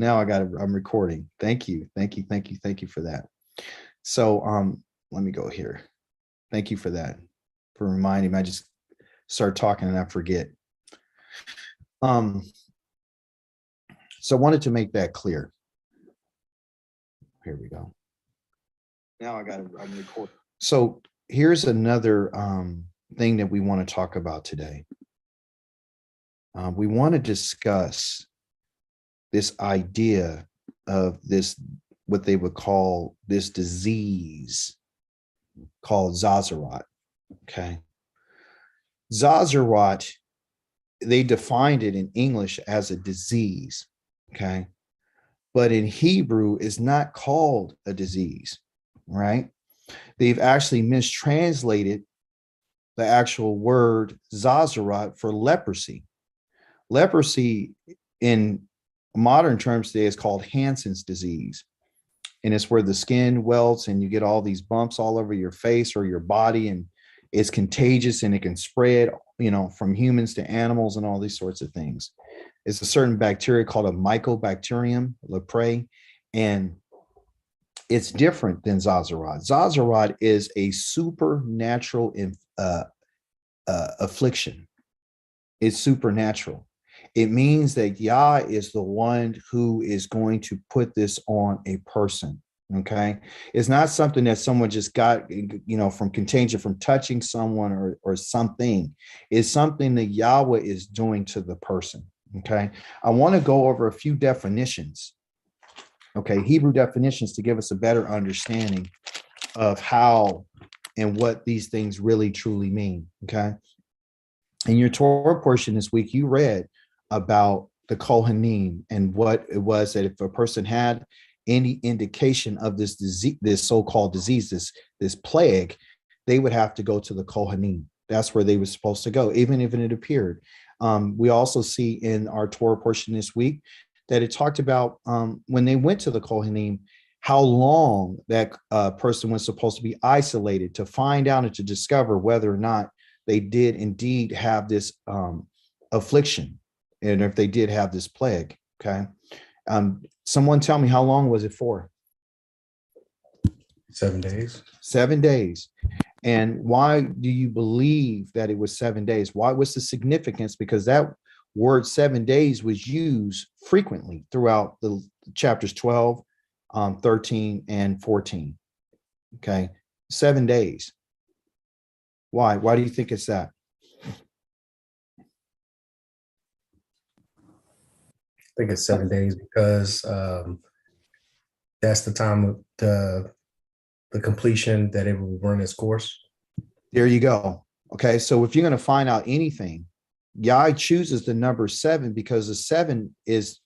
now I'm recording. Thank you. Thank you. Thank you. Thank you for that. So let me go here. Thank you for that, for reminding me. I just start talking and I forget. So I wanted to make that clear. Here we go. Now I'm recording. So here's another thing that we want to talk about today. We want to discuss this idea of this, what they would call this disease called Zazarat. Okay. Zazarat, they defined it in English as a disease. Okay. But in Hebrew, it's not called a disease, right? They've actually mistranslated the actual word Zazarat for leprosy. Leprosy in modern terms today is called Hansen's disease. And it's where the skin welts and you get all these bumps all over your face or your body, and it's contagious and it can spread, from humans to animals and all these sorts of things. It's a certain bacteria called a mycobacterium, leprae, and it's different than Zazarat. Zazarat is a supernatural affliction. It's supernatural. It means that Yah is the one who is going to put this on a person. Okay. It's not something that someone just got, from contagion from touching someone or something. It's something that Yahweh is doing to the person. Okay. I want to go over a few definitions. Okay. Hebrew definitions to give us a better understanding of how and what these things really truly mean. Okay. In your Torah portion this week, you read about the Kohanim and what it was that if a person had any indication of this disease, this so-called disease, this plague, they would have to go to the Kohanim. That's where they were supposed to go, even if it appeared. We also see in our Torah portion this week that it talked about when they went to the Kohanim, how long that person was supposed to be isolated to find out and to discover whether or not they did indeed have this affliction, and if they did have this plague. Okay. Someone tell me, how long was it for? 7 days. 7 days. And why do you believe that it was 7 days? Why was the significance? Because that word 7 days was used frequently throughout the chapters 12, 13, and 14. Okay. 7 days. Why? Why do you think it's that? I think it's 7 days because that's the time of the completion that it will run its course. There you go. Okay, so if you're going to find out anything, Yah chooses the number 7 because the 7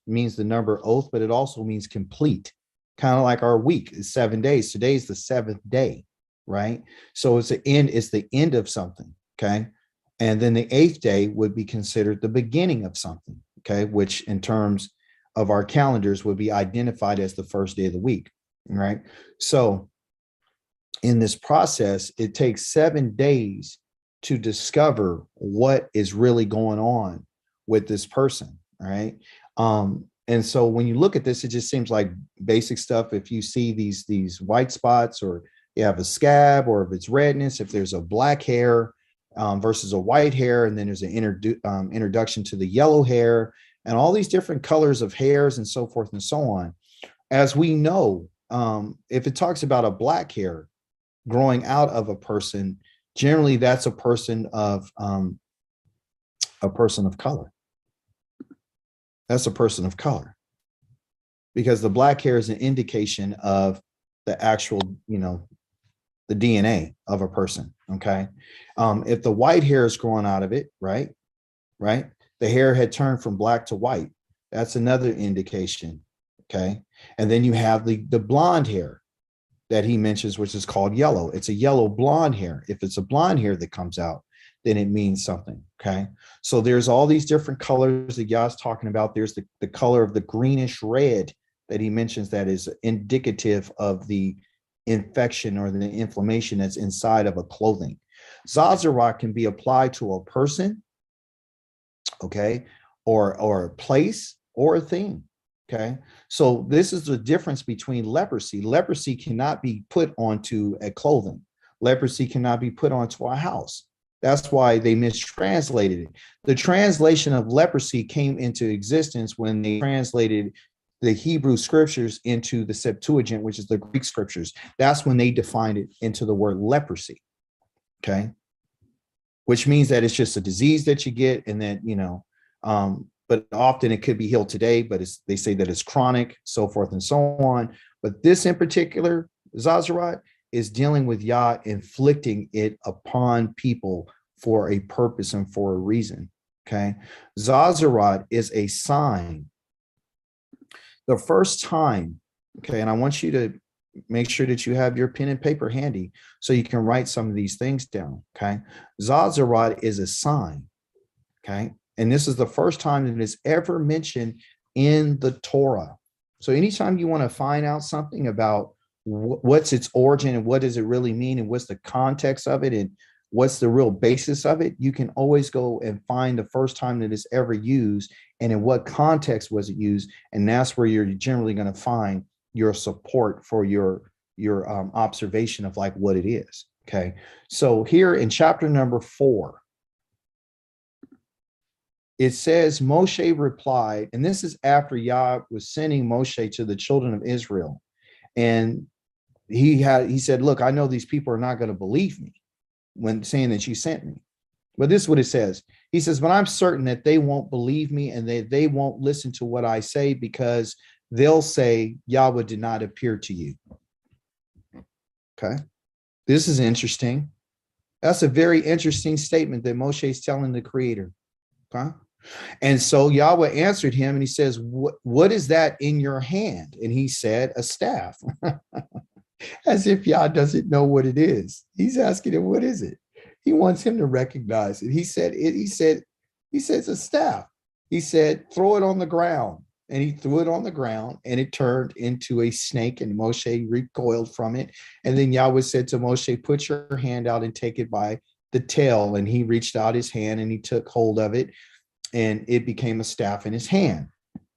means the number oath, but it also means complete. Kind of like our week is 7 days. Today is the 7th day, right? So it's the end of something. Okay, and then the 8th day would be considered the beginning of something. Okay, which in terms of our calendars would be identified as the first day of the week, right? So in this process, it takes 7 days to discover what is really going on with this person, right? And so when you look at this, it just seems like basic stuff. If you see these white spots, or you have a scab, or if it's redness, if there's a black hair, versus a white hair, and then there's an introduction to the yellow hair, and all these different colors of hairs and so forth and so on. As we know, if it talks about a black hair growing out of a person, generally that's a person of color. That's a person of color, because the black hair is an indication of the actual, the DNA of a person. Okay. If the white hair is growing out of it, right, the hair had turned from black to white. That's another indication. Okay. And then you have the blonde hair that he mentions, which is called yellow. It's a yellow blonde hair. If it's a blonde hair that comes out, then it means something. Okay. So there's all these different colors that Yah's talking about. There's the color of the greenish red that he mentions that is indicative of the infection or the inflammation that's inside of a clothing. Zazarat can be applied to a person, okay, or a place or a thing. Okay. So this is the difference between leprosy. Leprosy cannot be put onto a clothing. Leprosy cannot be put onto a house. That's why they mistranslated it. The translation of leprosy came into existence when they translated the Hebrew scriptures into the Septuagint, which is the Greek scriptures. That's when they defined it into the word leprosy. Okay. Which means that it's just a disease that you get, and that, but often it could be healed today, but they say that it's chronic, so forth and so on. But this in particular, Zazarat, is dealing with Yah inflicting it upon people for a purpose and for a reason. Okay. Zazarat is a sign. The first time, okay, and I want you to make sure that you have your pen and paper handy so you can write some of these things down. Okay. Zazarat is a sign. Okay. And this is the first time that it's ever mentioned in the Torah. So anytime you want to find out something about what's its origin and what does it really mean and what's the context of it and what's the real basis of it, you can always go and find the first time that it's ever used and in what context was it used. And that's where you're generally going to find your support for your observation of like what it is. Okay. So here in chapter number 4, it says Moshe replied, and this is after Yah was sending Moshe to the children of Israel. And he said, look, I know these people are not going to believe me when saying that you sent me. But this is what it says. He says, but I'm certain that they won't believe me and they won't listen to what I say, because they'll say Yahweh did not appear to you. Okay. This is interesting. That's a very interesting statement that Moshe is telling the Creator. Okay. And so Yahweh answered him and he says, what is that in your hand? And he said, a staff. As if Yah doesn't know what it is. He's asking him, what is it? He wants him to recognize it. He said, it's a staff. He said, throw it on the ground. And he threw it on the ground and it turned into a snake, and Moshe recoiled from it. And then Yahweh said to Moshe, put your hand out and take it by the tail. And he reached out his hand and he took hold of it, and it became a staff in his hand.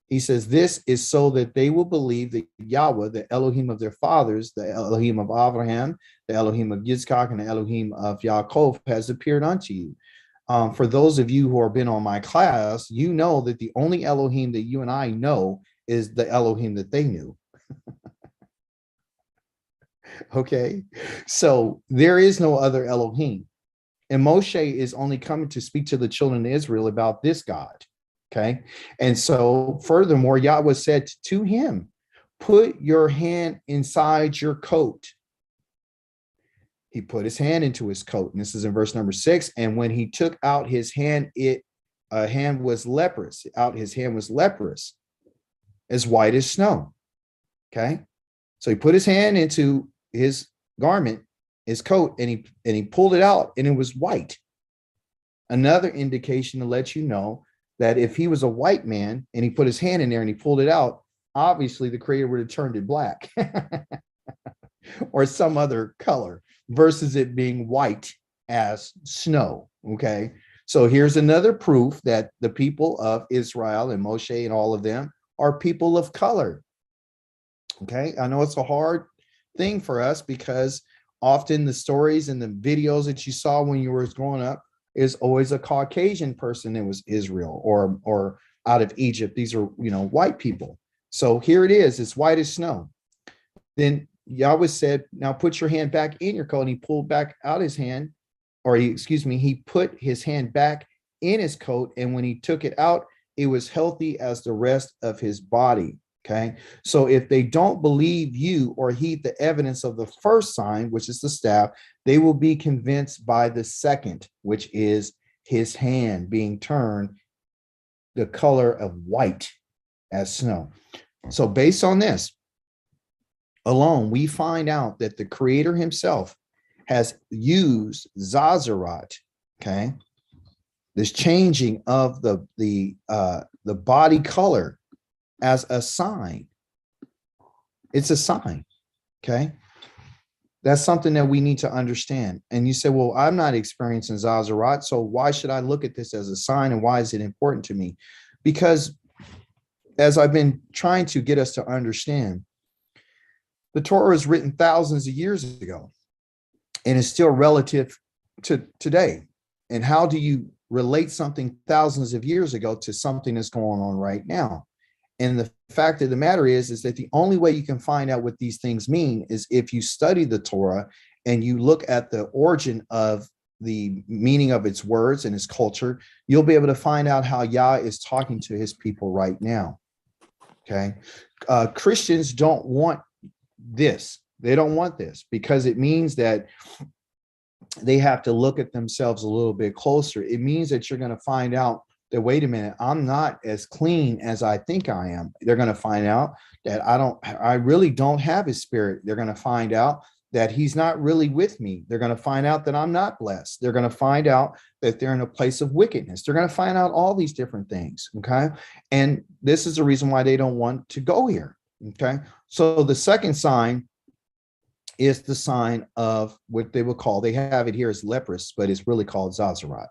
He says, this is so that they will believe that Yahweh, the Elohim of their fathers, the Elohim of Abraham, the Elohim of Yitzchak, and the Elohim of Yaakov has appeared unto you. For those of you who have been on my class, you know that the only Elohim that you and I know is the Elohim that they knew. Okay, so there is no other Elohim. And Moshe is only coming to speak to the children of Israel about this God. Okay. And so furthermore, Yahweh said to him, put your hand inside your coat. He put his hand into his coat. And this is in verse number 6. And when he took out his hand, hand was leprous. His hand was leprous, as white as snow. Okay. So he put his hand into his garment, his coat, and he pulled it out, and it was white. Another indication to let you know that if he was a white man and he put his hand in there and he pulled it out, obviously the Creator would have turned it black or some other color, versus it being white as snow. Okay. So here's another proof that the people of Israel and Moshe and all of them are people of color. Okay. I know it's a hard thing for us, because often the stories and the videos that you saw when you were growing up is always a Caucasian person that was Israel or out of Egypt. These are, white people. So here it is. It's white as snow. Then Yahweh said, now put your hand back in your coat. And he pulled back out his hand, he put his hand back in his coat. And when he took it out, it was healthy as the rest of his body. Okay. So if they don't believe you or heed the evidence of the first sign, which is the staff, they will be convinced by the second, which is his hand being turned the color of white as snow. So based on this alone, we find out that the Creator himself has used Zazarat, okay, this changing of the body color, as a sign. It's a sign. Okay. That's something that we need to understand. And you say, well, I'm not experiencing Zazarat, so why should I look at this as a sign, and why is it important to me? Because as I've been trying to get us to understand, the Torah was written thousands of years ago and is still relative to today. And how do you relate something thousands of years ago to something that's going on right now? And the fact of the matter is that the only way you can find out what these things mean is if you study the Torah and you look at the origin of the meaning of its words and its culture. You'll be able to find out how Yah is talking to his people right now. Okay. Christians don't want this. They don't want this because it means that they have to look at themselves a little bit closer. It means that you're going to find out that, wait a minute, I'm not as clean as I think I am. They're going to find out that I really don't have his spirit. They're going to find out that he's not really with me. They're going to find out that I'm not blessed. They're going to find out that they're in a place of wickedness. They're going to find out all these different things. Okay. And this is the reason why they don't want to go here. Okay. So the second sign is the sign of what they would call, they have it here as leprous, but it's really called Zazarat.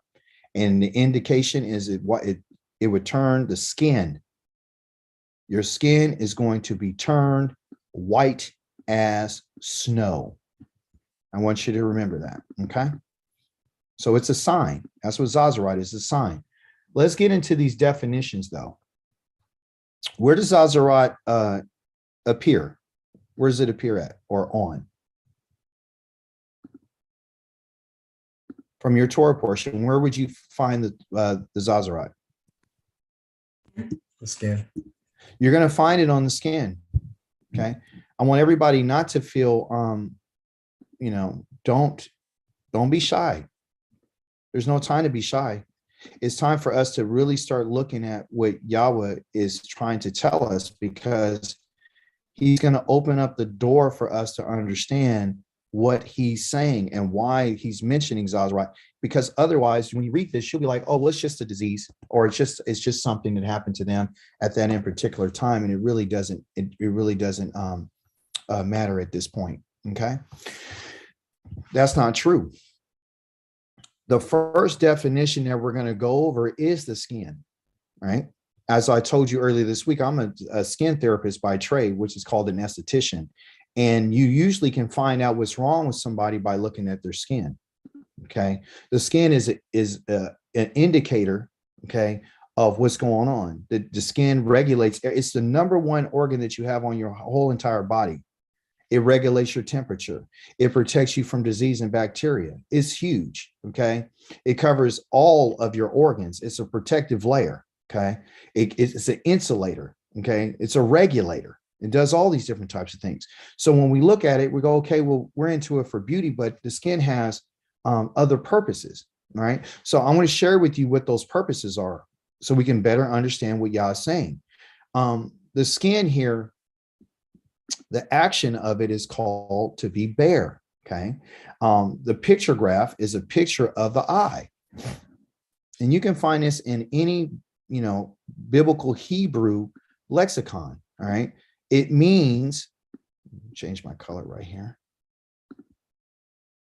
And the indication is it would turn the skin. Your skin is going to be turned white as snow. I want you to remember that. Okay. So it's a sign. That's what Zazarat is, a sign. Let's get into these definitions though. Where does Zazarat appear? Where does it appear at or on? From your Torah portion, where would you find the Zazarat? The skin. You're going to find it on the skin. Okay. I want everybody not to feel, don't be shy. There's no time to be shy. It's time for us to really start looking at what Yahweh is trying to tell us, because he's going to open up the door for us to understand what he's saying and why he's mentioning Zazarat. Because otherwise, when you read this, you'll be like, oh, well, it's just a disease, or it's just something that happened to them at that in particular time. And it really doesn't matter at this point. Okay. That's not true. The first definition that we're going to go over is the skin, right? As I told you earlier this week, I'm a skin therapist by trade, which is called an esthetician. And you usually can find out what's wrong with somebody by looking at their skin. Okay. The skin is an indicator, okay, of what's going on. The skin regulates, it's the number one organ that you have on your whole entire body. It regulates your temperature. It protects you from disease and bacteria. It's huge. Okay. It covers all of your organs. It's a protective layer. Okay. It's an insulator. Okay. It's a regulator. It does all these different types of things. So when we look at it, we go, okay, well, we're into it for beauty, but the skin has other purposes. All right. So I want to share with you what those purposes are so we can better understand what Yah is saying. The skin here, the action of it is called to be bare. Okay. The picture graph is a picture of the eye. And you can find this in any, biblical Hebrew lexicon. All right. It means, change my color right here.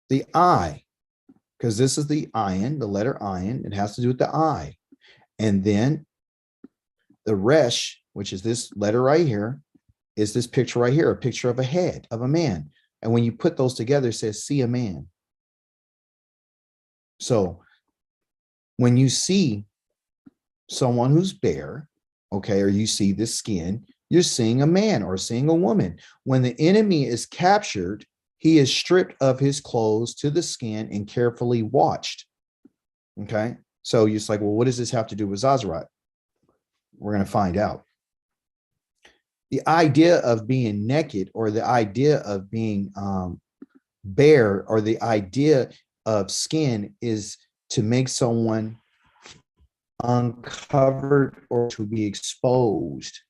The eye, because this is the ayin, the letter ayin, it has to do with the eye. And then the resh, which is this letter right here, is this picture right here, a picture of a head of a man. And when you put those together, it says, see a man. So when you see someone who's bare, okay, or you see this skin, you're seeing a man or seeing a woman. When the enemy is captured, he is stripped of his clothes to the skin and carefully watched. Okay. So you're just like, well, what does this have to do with Zazarat? We're going to find out. The idea of being naked, or the idea of being bare, or the idea of skin, is to make someone uncovered or to be exposed.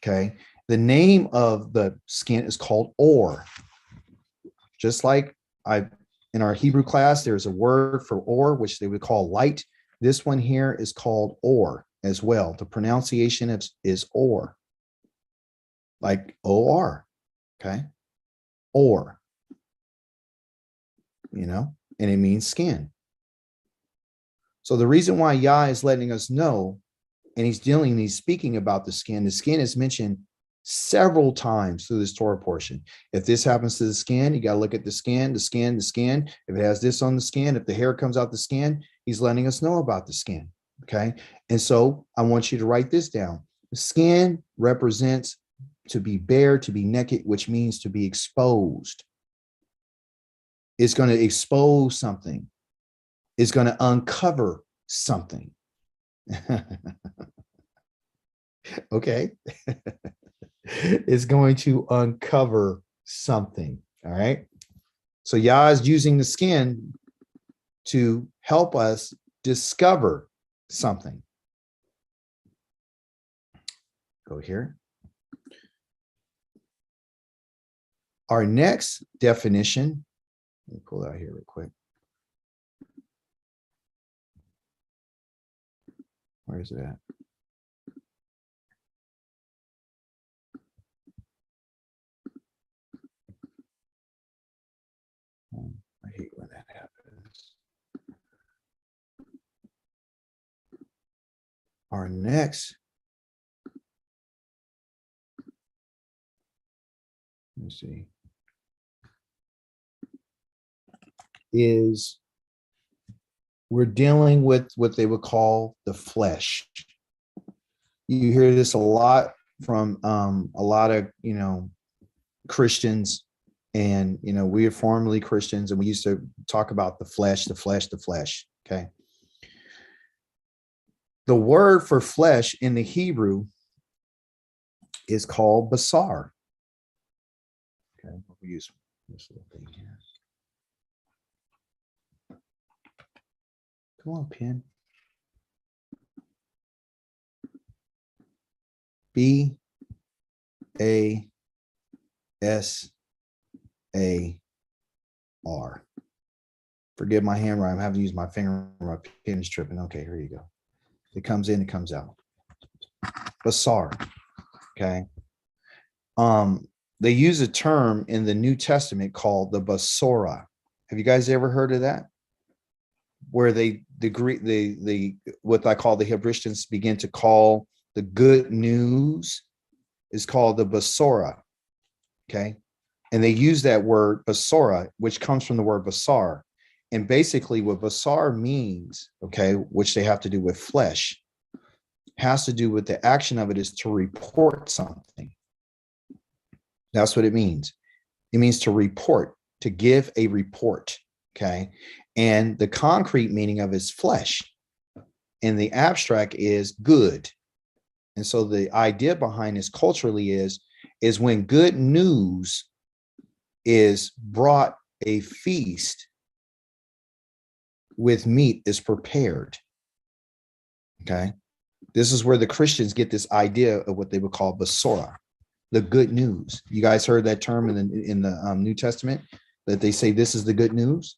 Okay. The name of the skin is called or. Just like in our Hebrew class, there's a word for or, which they would call light. This one here is called or as well. The pronunciation is or, like or. Okay. Or, and it means skin. So the reason why Yah is letting us know and he's speaking about the skin. The skin is mentioned several times through this Torah portion. If this happens to the skin, you got to look at the skin, the skin, the skin. If it has this on the skin, if the hair comes out the skin, he's letting us know about the skin. Okay. And so I want you to write this down. The skin represents to be bare, to be naked, which means to be exposed. It's going to expose something. It's going to uncover something. Okay. It's going to uncover something. All right. So Yah is using the skin to help us discover something. Go here. Our next definition, let me pull it out here real quick. Where is it at? I hate when that happens. Our next, let me see, is we're dealing with what they would call the flesh. You hear this a lot from a lot of, Christians, and, we are formerly Christians, and we used to talk about the flesh, the flesh, the flesh. Okay. The word for flesh in the Hebrew is called basar. Okay. We'll use this little thing here. Come on, pen. B-A-S-A-R. Forgive my handwriting. I'm having to use my finger. My pen is tripping. Okay, here you go. It comes in, it comes out. Basar. Okay. They use a term in the New Testament called the basora. Have you guys ever heard of that? Where the what I call the Hebraians begin to call the good news is called the basora. Okay. And they use that word basora, which comes from the word basar. And basically what basar means, okay, which they have to do with flesh, has to do with the action of it is to report something. That's what it means. It means to report, to give a report. Okay. And the concrete meaning of it is flesh. And the abstract is good. And so the idea behind this culturally is when good news is brought, a feast with meat is prepared. Okay. This is where the Christians get this idea of what they would call basora, the good news. You guys heard that term in the New Testament, that they say this is the good news.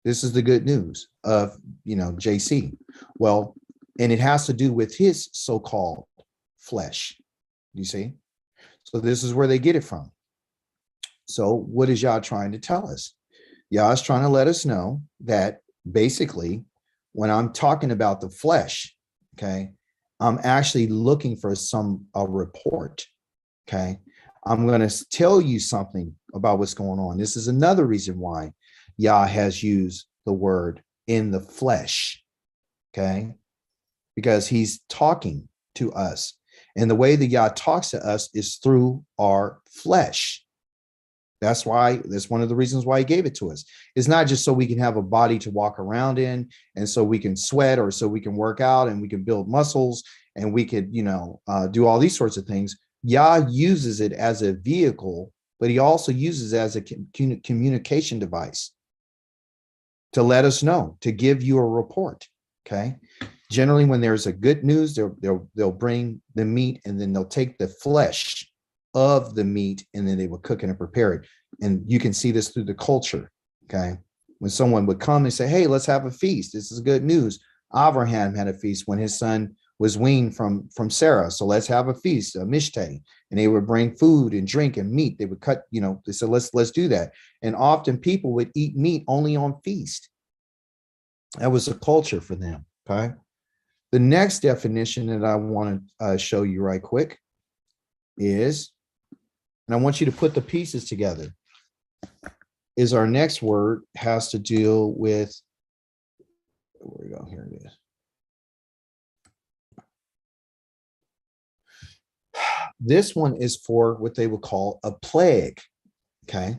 This is the good news of, JC. Well, and it has to do with his so-called flesh. You see? So this is where they get it from. So what is Yah trying to tell us? Yah is trying to let us know that basically when I'm talking about the flesh, okay, I'm actually looking for a report. Okay. I'm going to tell you something about what's going on. This is another reason why Yah has used the word in the flesh. Okay. Because he's talking to us. And the way that Yah talks to us is through our flesh. That's one of the reasons why he gave it to us. It's not just so we can have a body to walk around in, and so we can sweat, or so we can work out and we can build muscles and we could, do all these sorts of things. Yah uses it as a vehicle, but he also uses it as a communication device to let us know, to give you a report. Okay. Generally, when there's a good news, they'll bring the meat, and then they'll take the flesh of the meat, and then they will cook it and prepare it. And you can see this through the culture. Okay. When someone would come and say, hey, let's have a feast. This is good news. Abraham had a feast when his son was weaned from Sarah. So let's have a feast, a mishteh. And they would bring food and drink and meat. They would cut, they said, let's do that. And often people would eat meat only on feast. That was a culture for them. Okay. The next definition that I want to show you right quick is, and I want you to put the pieces together, is our next word has to deal with, where we go, here it is. This one is for what they would call a plague, okay?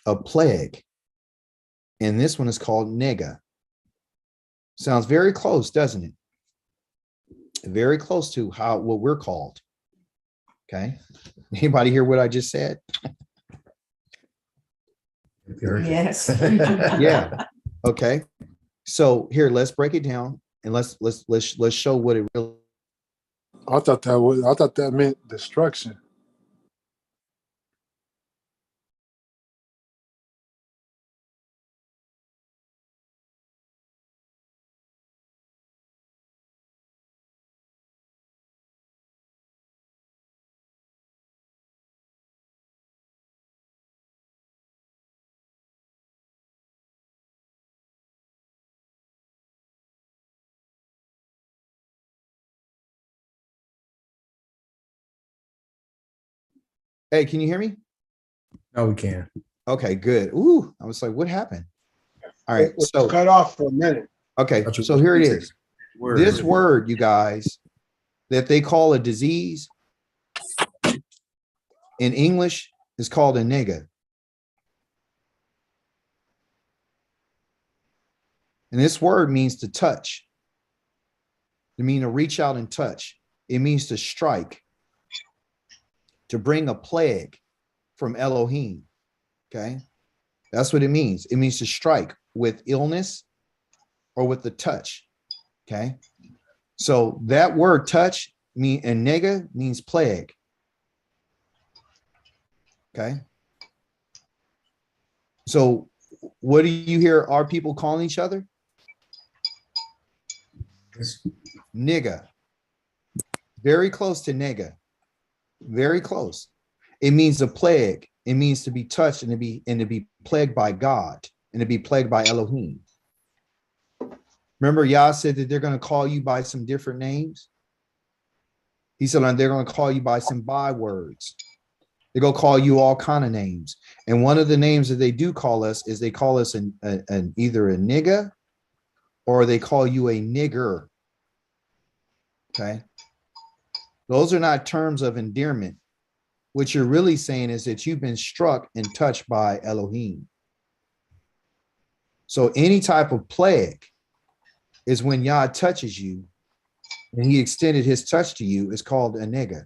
A plague. And this one is called nega. Sounds very close, doesn't it? Very close to what we're called. Okay. Anybody hear what I just said? Yes. Yeah. Okay. So here, let's break it down and let's show what it really. I thought that meant destruction. Hey, can you hear me? No, we can. Okay, good. Ooh, I was like, what happened? All right. It was So cut off for a minute. okay, so here it is. This word, you guys, that they call a disease in English is called a nigga. And this word means to touch. It means to reach out and touch. It means to strike, to bring a plague from Elohim. Okay. That's what it means. It means to strike with illness or with the touch. Okay. So that word touch and nega means plague. Okay. So what do you hear our people calling each other? Nigga. Very close to nega. Very close. It means a plague. It means to be touched and to be plagued by God and to be plagued by Elohim. Remember, Yah said that they're going to call you by some different names. He said they're going to call you by some bywords. They're going to call you all kind of names. And one of the names that they do call us is they call us either a nigga or they call you a nigger. Okay. Those are not terms of endearment. What you're really saying is that you've been struck and touched by Elohim. So any type of plague is when Yah touches you and he extended his touch to you is called a nigga.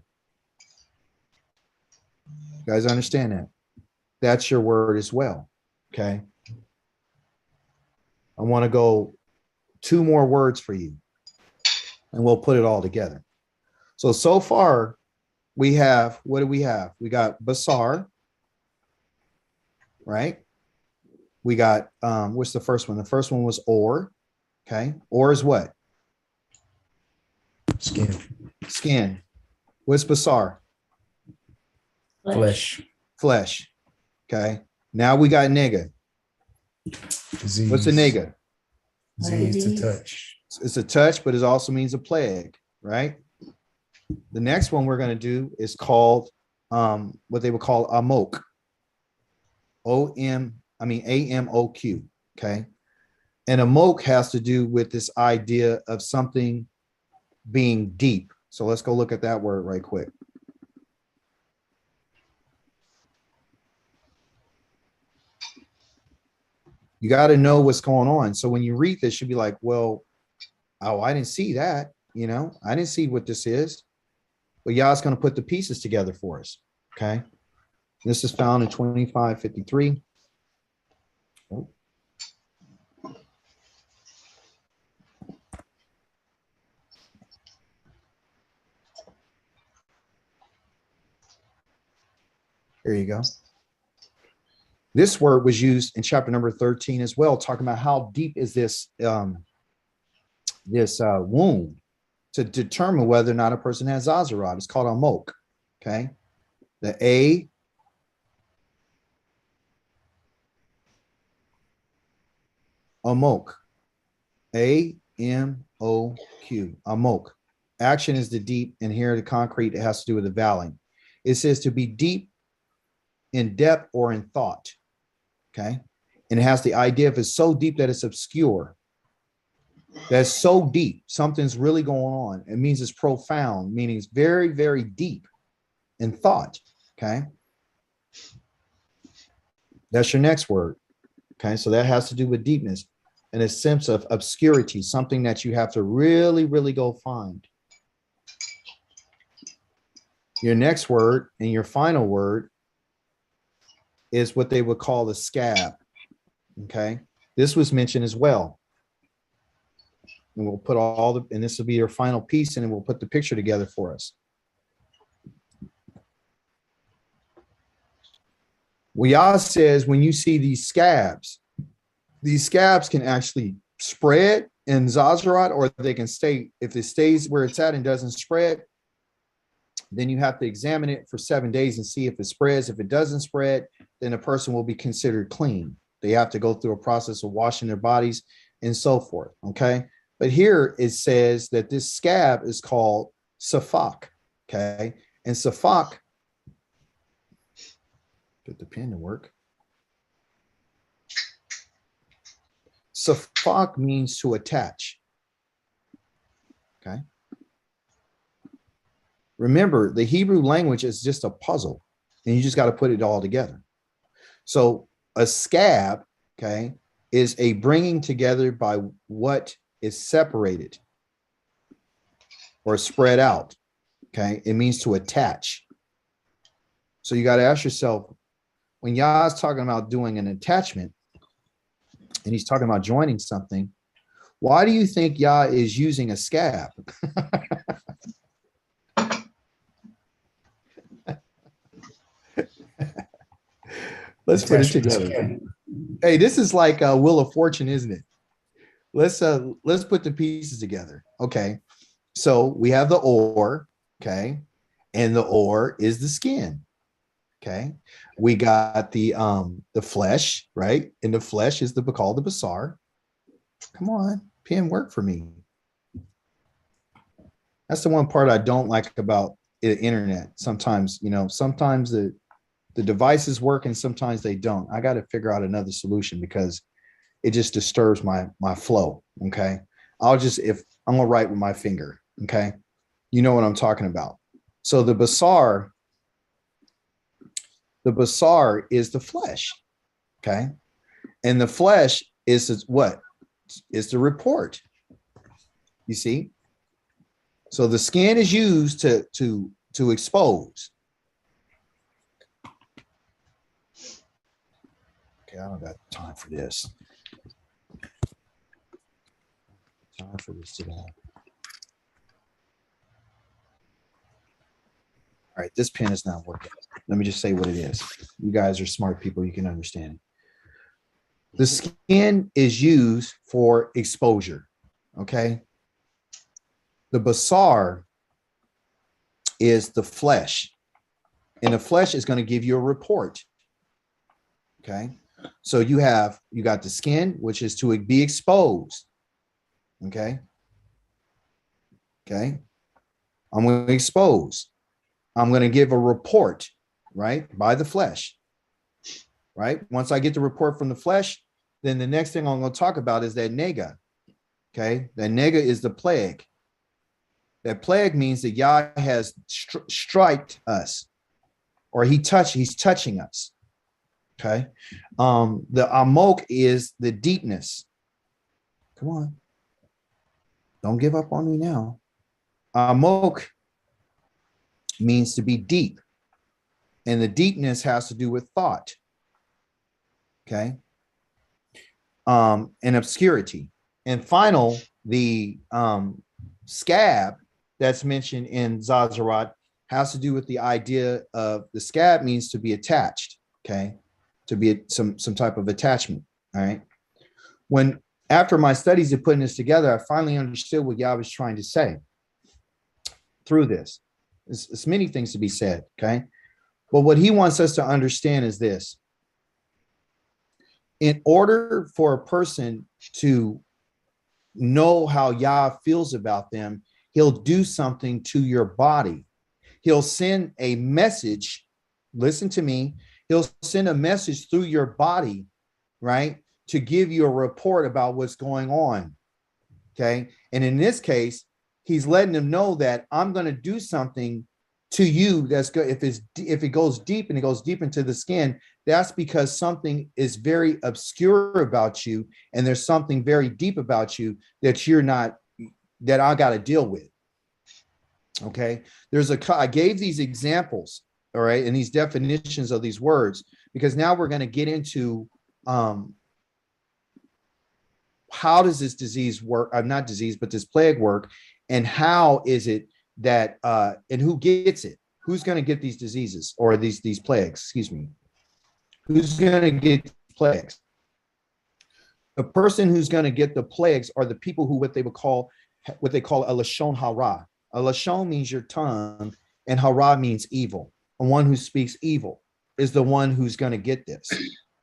You guys understand that? That's your word as well. Okay. I want to go 2 more words for you and we'll put it all together. So far we have, what do we have? We got basar, right? We got, what's the first one? The first one was or, okay? Or is what? Skin. Skin. What's basar? Flesh. Flesh. Okay. Now we got nega. Disease. What's a nega? Disease to touch. It's a touch, but it also means a plague, right? The next one we're going to do is called what they would call amok. AMOQ. Okay. And amok has to do with this idea of something being deep. So let's go look at that word right quick. You got to know what's going on. So when you read this, you'll be like, well, oh, I didn't see that. You know, I didn't see what this is. But Yah's going to put the pieces together for us. Okay. This is found in 2553. Oh. Here you go. This word was used in chapter number 13 as well, talking about how deep is this wound to determine whether or not a person has Zazarat. It's called amok. Okay. The amok. AMOK. Amok. Action is the deep, and here the concrete, it has to do with the valley. It says to be deep in depth or in thought. Okay. And it has the idea if it's so deep that it's obscure. That's so deep. Something's really going on. It means it's profound, meaning it's very, very deep in thought. Okay. That's your next word. Okay. So that has to do with deepness and a sense of obscurity, something that you have to really, really go find. Your next word and your final word is what they would call the scab. Okay. This was mentioned as well. And we'll put all the, and this will be your final piece, and then we'll put the picture together for us. Well, Yah says when you see these scabs can actually spread in Zazarat, or they can stay, if it stays where it's at and doesn't spread, then you have to examine it for 7 days and see if it spreads. If it doesn't spread, then a person will be considered clean. They have to go through a process of washing their bodies and so forth. Okay. But here it says that this scab is called safak. Okay. And safak, get the pen to work. Safak means to attach. Okay. Remember, the Hebrew language is just a puzzle, and you just got to put it all together. So a scab, okay, is a bringing together by what is separated or spread out. Okay. It means to attach. So you got to ask yourself, when Yah is talking about doing an attachment and he's talking about joining something, why do you think Yah is using a scab? Let's put it together. Hey, this is like a Wheel of Fortune, isn't it? Let's put the pieces together. Okay. So we have the ore, okay, and the ore is the skin. Okay. We got the flesh, right? And the flesh is called the basar. Come on, pen, work for me. That's the one part I don't like about the internet. Sometimes, sometimes the devices work and sometimes they don't. I got to figure out another solution because it just disturbs my flow. Okay. If I'm gonna write with my finger, okay, you know what I'm talking about. So the basar is the flesh. Okay. And the flesh is what? Is the report. You see? So the skin is used to expose. Okay, I don't got time for this. Time for this today. All right, this pen is not working. Let me just say what it is. You guys are smart people. You can understand. The skin is used for exposure. Okay. The basar is the flesh, and the flesh is going to give you a report. Okay. So you got the skin, which is to be exposed. Okay. Okay. I'm going to expose. I'm going to give a report, right, by the flesh, right? Once I get the report from the flesh, then the next thing I'm going to talk about is that nega. Okay. That nega is the plague. That plague means that Yah has striked us, or he's touching us. Okay. The amok is the deepness. Come on. Don't give up on me now. Amok means to be deep. And the deepness has to do with thought. Okay. And obscurity. And final, the scab that's mentioned in Zazarat has to do with the idea of the scab means to be attached. Okay. To be some type of attachment. All right. After my studies of putting this together, I finally understood what Yah was trying to say through this. It's many things to be said. Okay. But what he wants us to understand is this. In order for a person to know how Yah feels about them, he'll do something to your body. He'll send a message. Listen to me. He'll send a message through your body, right, to give you a report about what's going on. Okay. And in this case, he's letting them know that I'm going to do something to you that's good. If it goes deep and it goes deep into the skin, that's because something is very obscure about you, and there's something very deep about you that you're not, that I got to deal with. Okay. I gave these examples, all right, and these definitions of these words, because now we're going to get into how does this disease work? Not disease, but this plague work, and how is it that and who gets it? Who's going to get these diseases or these plagues? Excuse me. Who's going to get plagues? The person who's going to get the plagues are the people who what they call a LaShon hara. A LaShon means your tongue, and hara means evil. And one who speaks evil is the one who's going to get this.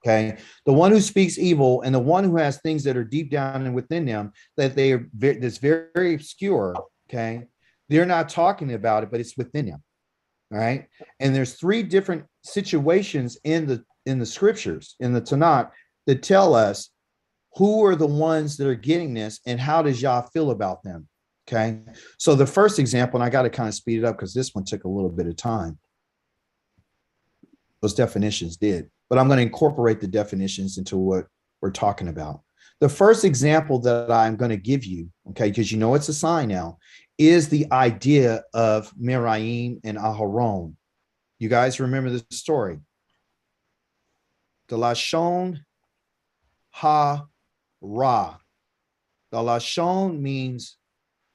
Okay, the one who speaks evil and the one who has things that are deep down and within them that they are that's very, very obscure. Okay, they're not talking about it, but it's within them. All right, and there's 3 different situations in the scriptures in the Tanakh that tell us who are the ones that are getting this and how does Yah feel about them. Okay, so the first example, and I got to kind of speed it up because this one took a little bit of time. Those definitions did, but I'm going to incorporate the definitions into what we're talking about. The first example that I'm going to give you, okay, because you know it's a sign now, is the idea of Miriam and Aharon. You guys remember the story? The LaShon ha-ra. The LaShon means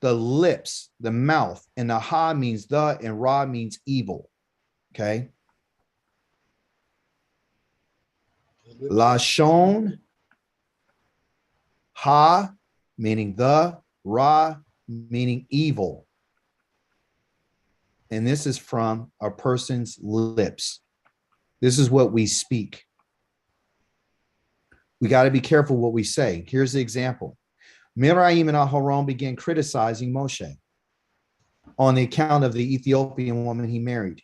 the lips, the mouth, and the ha means the, and ra means evil. Okay. LaShon ha meaning the, ra meaning evil. And this is from a person's lips. This is what we speak. We got to be careful what we say. Here's the example. Miriam and Aharon began criticizing Moshe on the account of the Ethiopian woman he married.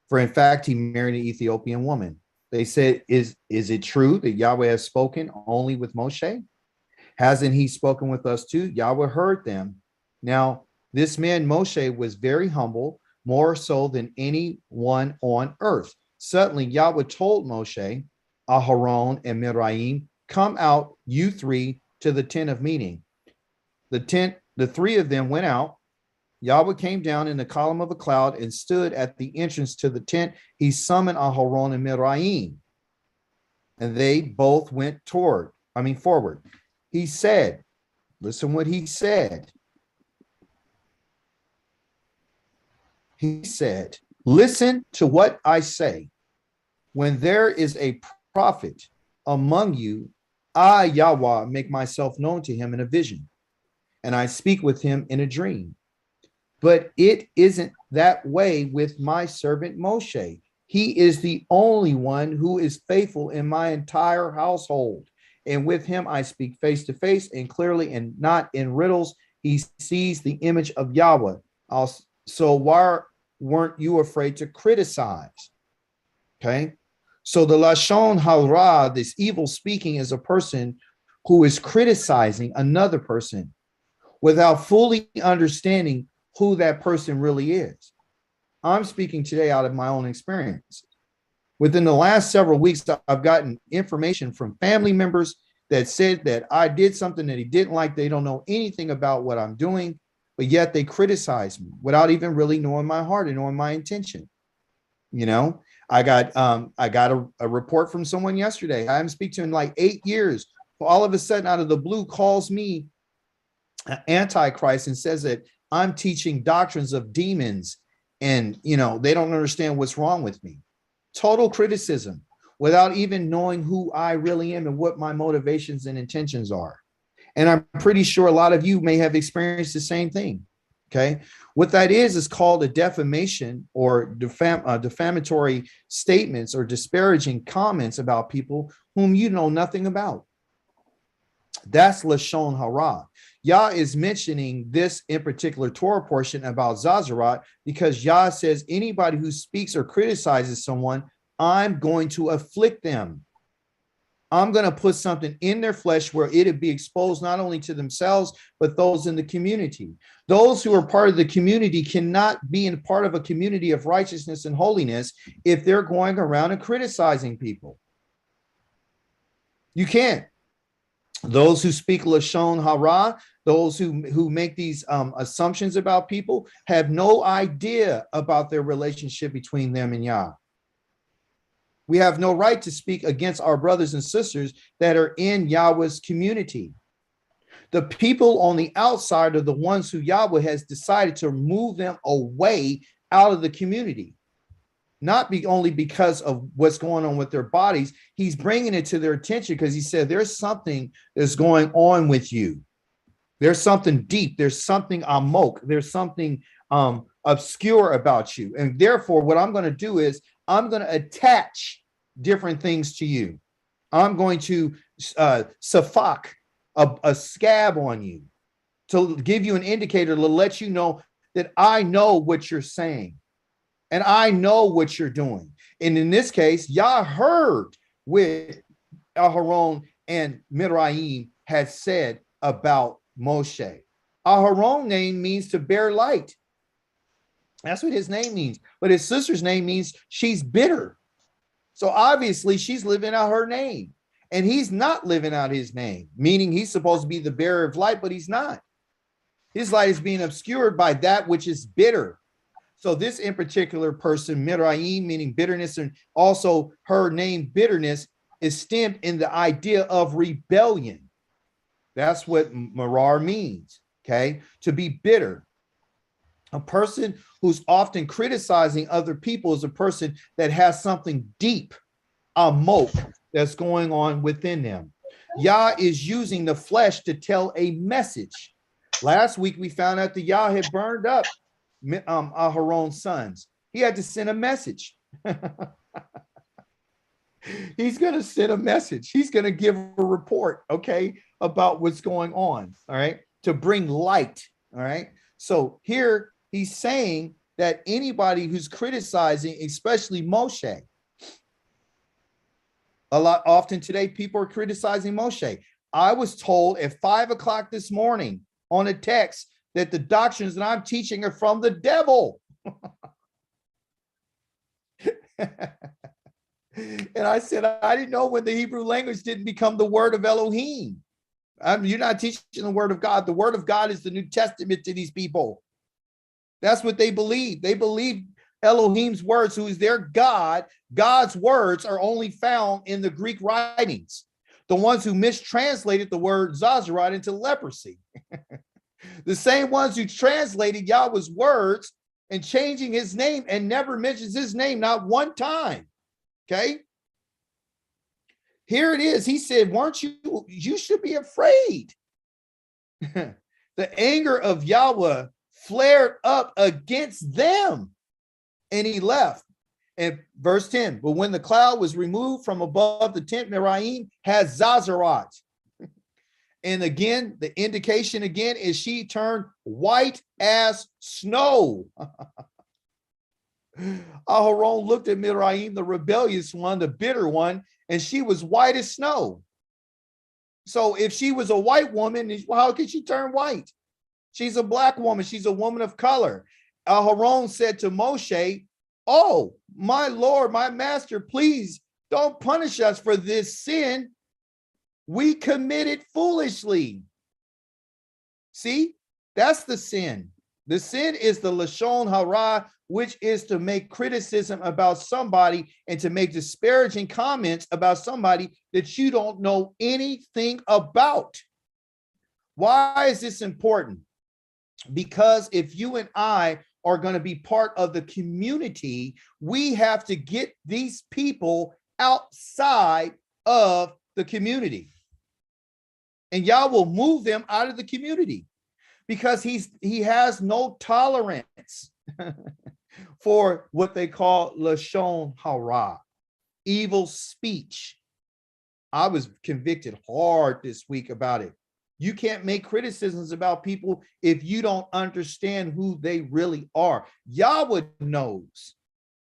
For in fact, he married an Ethiopian woman. They said, is it true that Yahweh has spoken only with Moshe? Hasn't he spoken with us too? Yahweh heard them. Now, this man Moshe was very humble, more so than anyone on earth. Suddenly, Yahweh told Moshe, Aharon, and Miriam, come out, you 3, to the tent of meeting. The 3 of them went out. Yahweh came down in the column of a cloud and stood at the entrance to the tent. He summoned Aharon and Miriam, and they both went forward. He said, listen what he said. He said, listen to what I say. When there is a prophet among you, I, Yahweh, make myself known to him in a vision, and I speak with him in a dream. But it isn't that way with my servant Moshe. He is the only one who is faithful in my entire household. And with him I speak face to face and clearly and not in riddles. He sees the image of Yahweh. So why weren't you afraid to criticize? Okay. So the LaShon hara, this evil speaking, is a person who is criticizing another person without fully understanding who that person really is. I'm speaking today out of my own experience. Within the last several weeks, I've gotten information from family members that said that I did something that he didn't like. They don't know anything about what I'm doing, but yet they criticize me without even really knowing my heart and knowing my intention. You know, I got a report from someone yesterday. I haven't spoken to in like 8 years. All of a sudden, out of the blue, calls me Antichrist and says that I'm teaching doctrines of demons, and they don't understand what's wrong with me. Total criticism without even knowing who I really am and what my motivations and intentions are. And I'm pretty sure a lot of you may have experienced the same thing. Okay. What that is called a defamation or defamatory statements or disparaging comments about people whom you know nothing about. That's LaShon Hara. Yah is mentioning this in particular Torah portion about Zazarat because Yah says anybody who speaks or criticizes someone, I'm going to afflict them. I'm going to put something in their flesh where it'll be exposed not only to themselves, but those in the community. Those who are part of the community cannot be in part of a community of righteousness and holiness if they're going around and criticizing people. You can't. Those who speak LaShon Hara, those who make these assumptions about people have no idea about their relationship between them and Yah. We have no right to speak against our brothers and sisters that are in Yahweh's community. The people on the outside are the ones who Yahweh has decided to move them away out of the community. Not only because of what's going on with their bodies, he's bringing it to their attention because he said there's something that's going on with you. There's something deep. There's something amok. There's something obscure about you. And therefore, what I'm going to do is I'm going to attach different things to you. I'm going to safak, a scab on you to give you an indicator to let you know that I know what you're saying. And I know what you're doing. And in this case, Yah heard what Aharon and Mizraim had said about Moshe. Aharon's name means to bear light. That's what his name means. But his sister's name means she's bitter. So obviously she's living out her name. And he's not living out his name, meaning he's supposed to be the bearer of light, but he's not. His light is being obscured by that which is bitter. So this in particular person, Mizraim, meaning bitterness, and also her name bitterness is stemmed in the idea of rebellion. That's what marar means, okay? To be bitter. A person who's often criticizing other people is a person that has something deep, amok, that's going on within them. Yah is using the flesh to tell a message. Last week, we found out that Yah had burned up Aharon's sons. He had to send a message. He's going to send a message. He's going to give a report, okay, about what's going on, all right, to bring light, all right. So here he's saying that anybody who's criticizing, especially Moshe, often today, people are criticizing Moshe. I was told at 5 o'clock this morning on a text that the doctrines that I'm teaching are from the devil. And I said, I didn't know when the Hebrew language didn't become the word of Elohim. You're not teaching the word of God. The word of God is the New Testament to these people. That's what they believe. They believe Elohim's words, who is their God. God's words are only found in the Greek writings. The ones who mistranslated the word Zazarat into leprosy. The same ones who translated Yahweh's words and changing his name and never mentions his name, not one time. Okay. Here it is. He said, you should be afraid. The anger of Yahweh flared up against them and he left. And verse 10, but when the cloud was removed from above the tent, Mizraim had Zazarat. And again, the indication again is she turned white as snow. Aharon looked at Mizraim, the rebellious one, the bitter one, and she was white as snow. So if she was a white woman, how could she turn white? She's a black woman. She's a woman of color. Aharon said to Moshe, oh, my Lord, my master, please don't punish us for this sin. We committed foolishly. See, that's the sin. The sin is the LaShon Hara, which is to make criticism about somebody and to make disparaging comments about somebody that you don't know anything about. Why is this important? Because if you and I are going to be part of the community, we have to get these people outside of the community. And Yah will move them out of the community because he has no tolerance for what they call LaShon Hara, evil speech, I was convicted hard this week about it. You can't make criticisms about people if you don't understand who they really are. Yahweh knows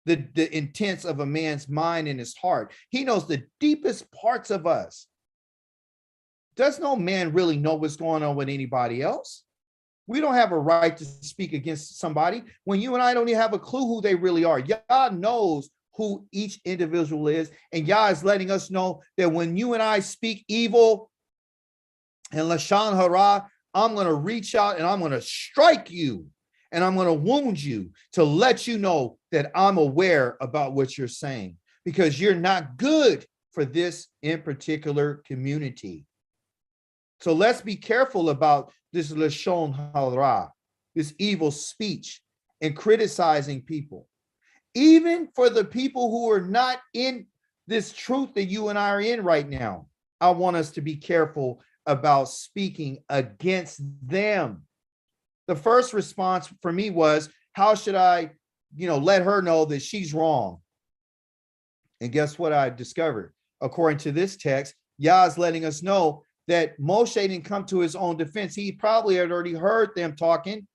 the intents of a man's mind and his heart. He knows the deepest parts of us. Does no man really know what's going on with anybody else? We don't have a right to speak against somebody when you and I don't even have a clue who they really are. Yah knows who each individual is, and Yah is letting us know that when you and I speak evil and LaShon hara, I'm going to reach out and I'm going to strike you and I'm going to wound you to let you know that I'm aware about what you're saying, because you're not good for this in particular community. So let's be careful about this LaShon hara, this evil speech and criticizing people. Even for the people who are not in this truth that you and I are in right now, I want us to be careful about speaking against them. The first response for me was, how should I, let her know that she's wrong? And guess what I discovered? According to this text, Yah is letting us know that Moshe didn't come to his own defense. He probably had already heard them talking.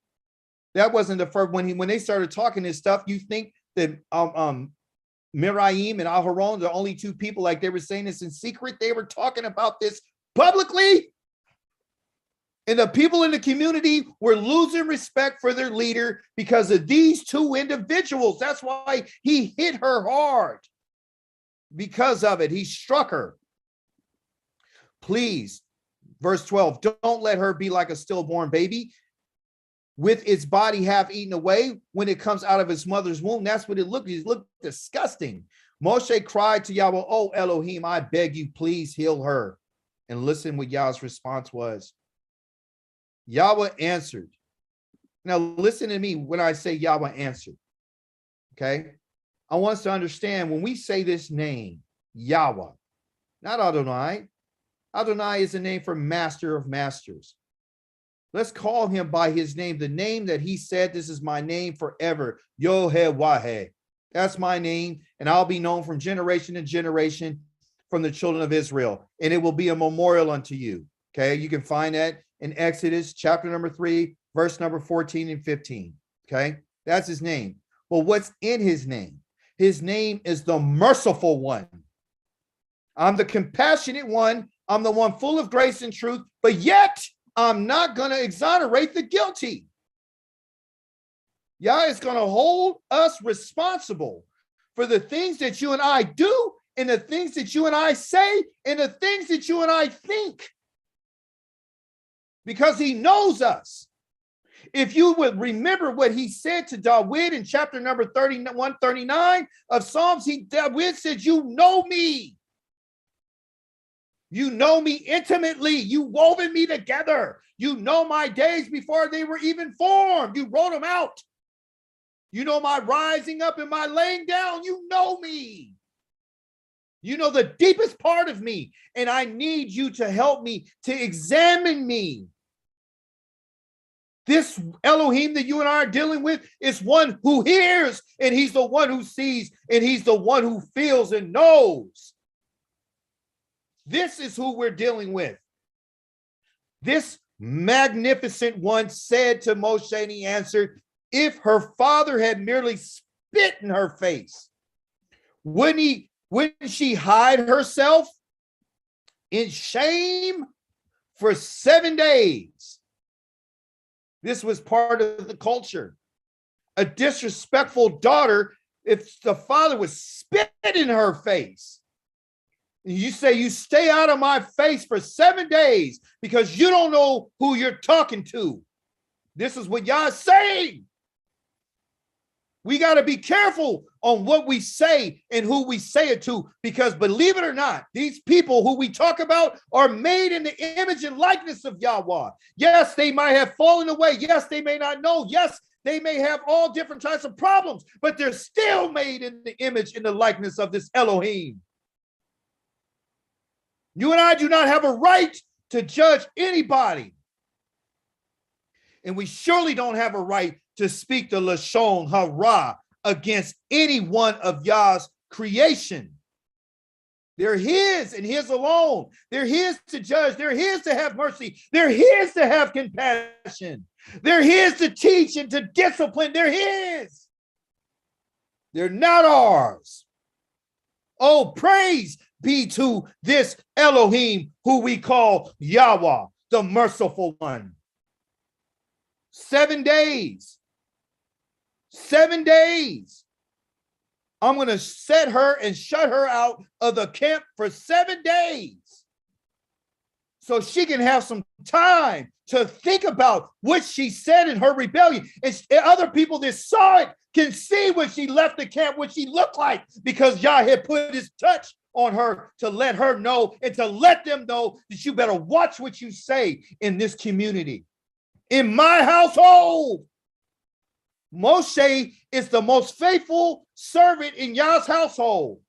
That wasn't the first, when they started talking this stuff, you think that Miriam and Aharon, the only two people, like they were saying this in secret, they were talking about this publicly. And the people in the community were losing respect for their leader because of these two individuals. That's why he hit her hard. Because of it, he struck her. Please, verse 12, don't let her be like a stillborn baby with its body half eaten away when it comes out of its mother's womb. That's what it looked. It looked disgusting. Moshe cried to Yahweh, oh Elohim, I beg you, please heal her. And listen what Yahweh's response was. Yahweh answered. Now listen to me when I say Yahweh answered. Okay. I want us to understand when we say this name, Yahweh, not Adonai. Adonai is a name for master of masters. Let's call him by his name, the name that he said, this is my name forever. Yod-Heh-Wah-Heh. That's my name, and I'll be known from generation to generation from the children of Israel, and it will be a memorial unto you. Okay, you can find that in Exodus chapter number 3, verse number 14 and 15. Okay, that's his name. Well, what's in his name? His name is the merciful one. I'm the compassionate one. I'm the one full of grace and truth, but yet I'm not going to exonerate the guilty. Yah is going to hold us responsible for the things that you and I do, and the things that you and I say, and the things that you and I think, because he knows us. If you would remember what he said to David in chapter number 139 of Psalms, David said, you know me. You know me intimately. You woven me together. You know my days before they were even formed. You wrote them out. You know my rising up and my laying down. You know me. You know the deepest part of me. And I need you to help me, to examine me. This Elohim that you and I are dealing with is one who hears, and he's the one who sees, and he's the one who feels and knows. This is who we're dealing with. This magnificent one said to Moshe, and he answered, if her father had merely spit in her face, wouldn't she hide herself in shame for 7 days? This was part of the culture. A disrespectful daughter, if the father was spit in her face, you say, you stay out of my face for 7 days because you don't know who you're talking to. This is what Yah is saying. We got to be careful on what we say and who we say it to, because believe it or not, these people who we talk about are made in the image and likeness of Yahweh. Yes, they might have fallen away. Yes, they may not know. Yes, they may have all different types of problems, but they're still made in the image and the likeness of this Elohim. You and I do not have a right to judge anybody. And we surely don't have a right to speak the LaShon hara against any one of Yah's creation. They're his and his alone. They're his to judge. They're his to have mercy. They're his to have compassion. They're his to teach and to discipline. They're his. They're not ours. Oh, praise be to this Elohim who we call Yahweh, the merciful one. 7 days. 7 days. I'm going to set her and shut her out of the camp for 7 days so she can have some time to think about what she said in her rebellion. And other people that saw it can see when she left the camp what she looked like, because Yah had put his touch on her to let her know and to let them know that you better watch what you say in this community. In my household, Moshe is the most faithful servant in Yah's household.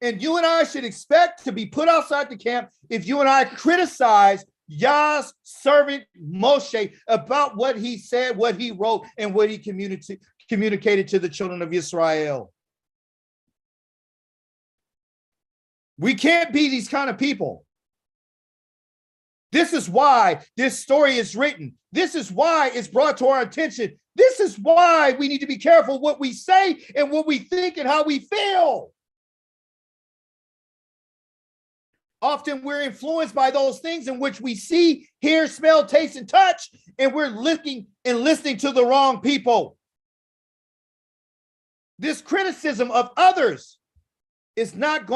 And you and I should expect to be put outside the camp if you and I criticize Yah's servant Moshe about what he said, what he wrote, and what he communicated to the children of Israel. We can't be these kind of people. This is why this story is written. This is why it's brought to our attention. This is why we need to be careful what we say and what we think and how we feel. Often we're influenced by those things in which we see, hear, smell, taste, and touch, and we're looking and listening to the wrong people. This criticism of others is not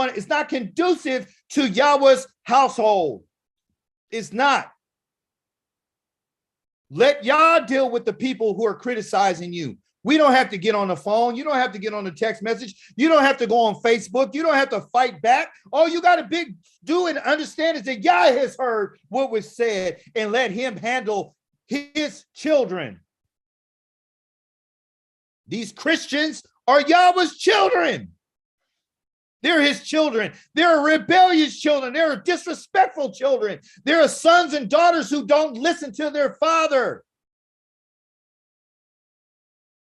conducive to Yahweh's household. It's not. Let Yah deal with the people who are criticizing you. We don't have to get on the phone. You don't have to get on the text message. You don't have to go on Facebook. You don't have to fight back. All you got to do and understand is that Yah has heard what was said, and let him handle his children. These Christians are Yahweh's children. They're his children. They're rebellious children. They're disrespectful children. They're sons and daughters who don't listen to their father.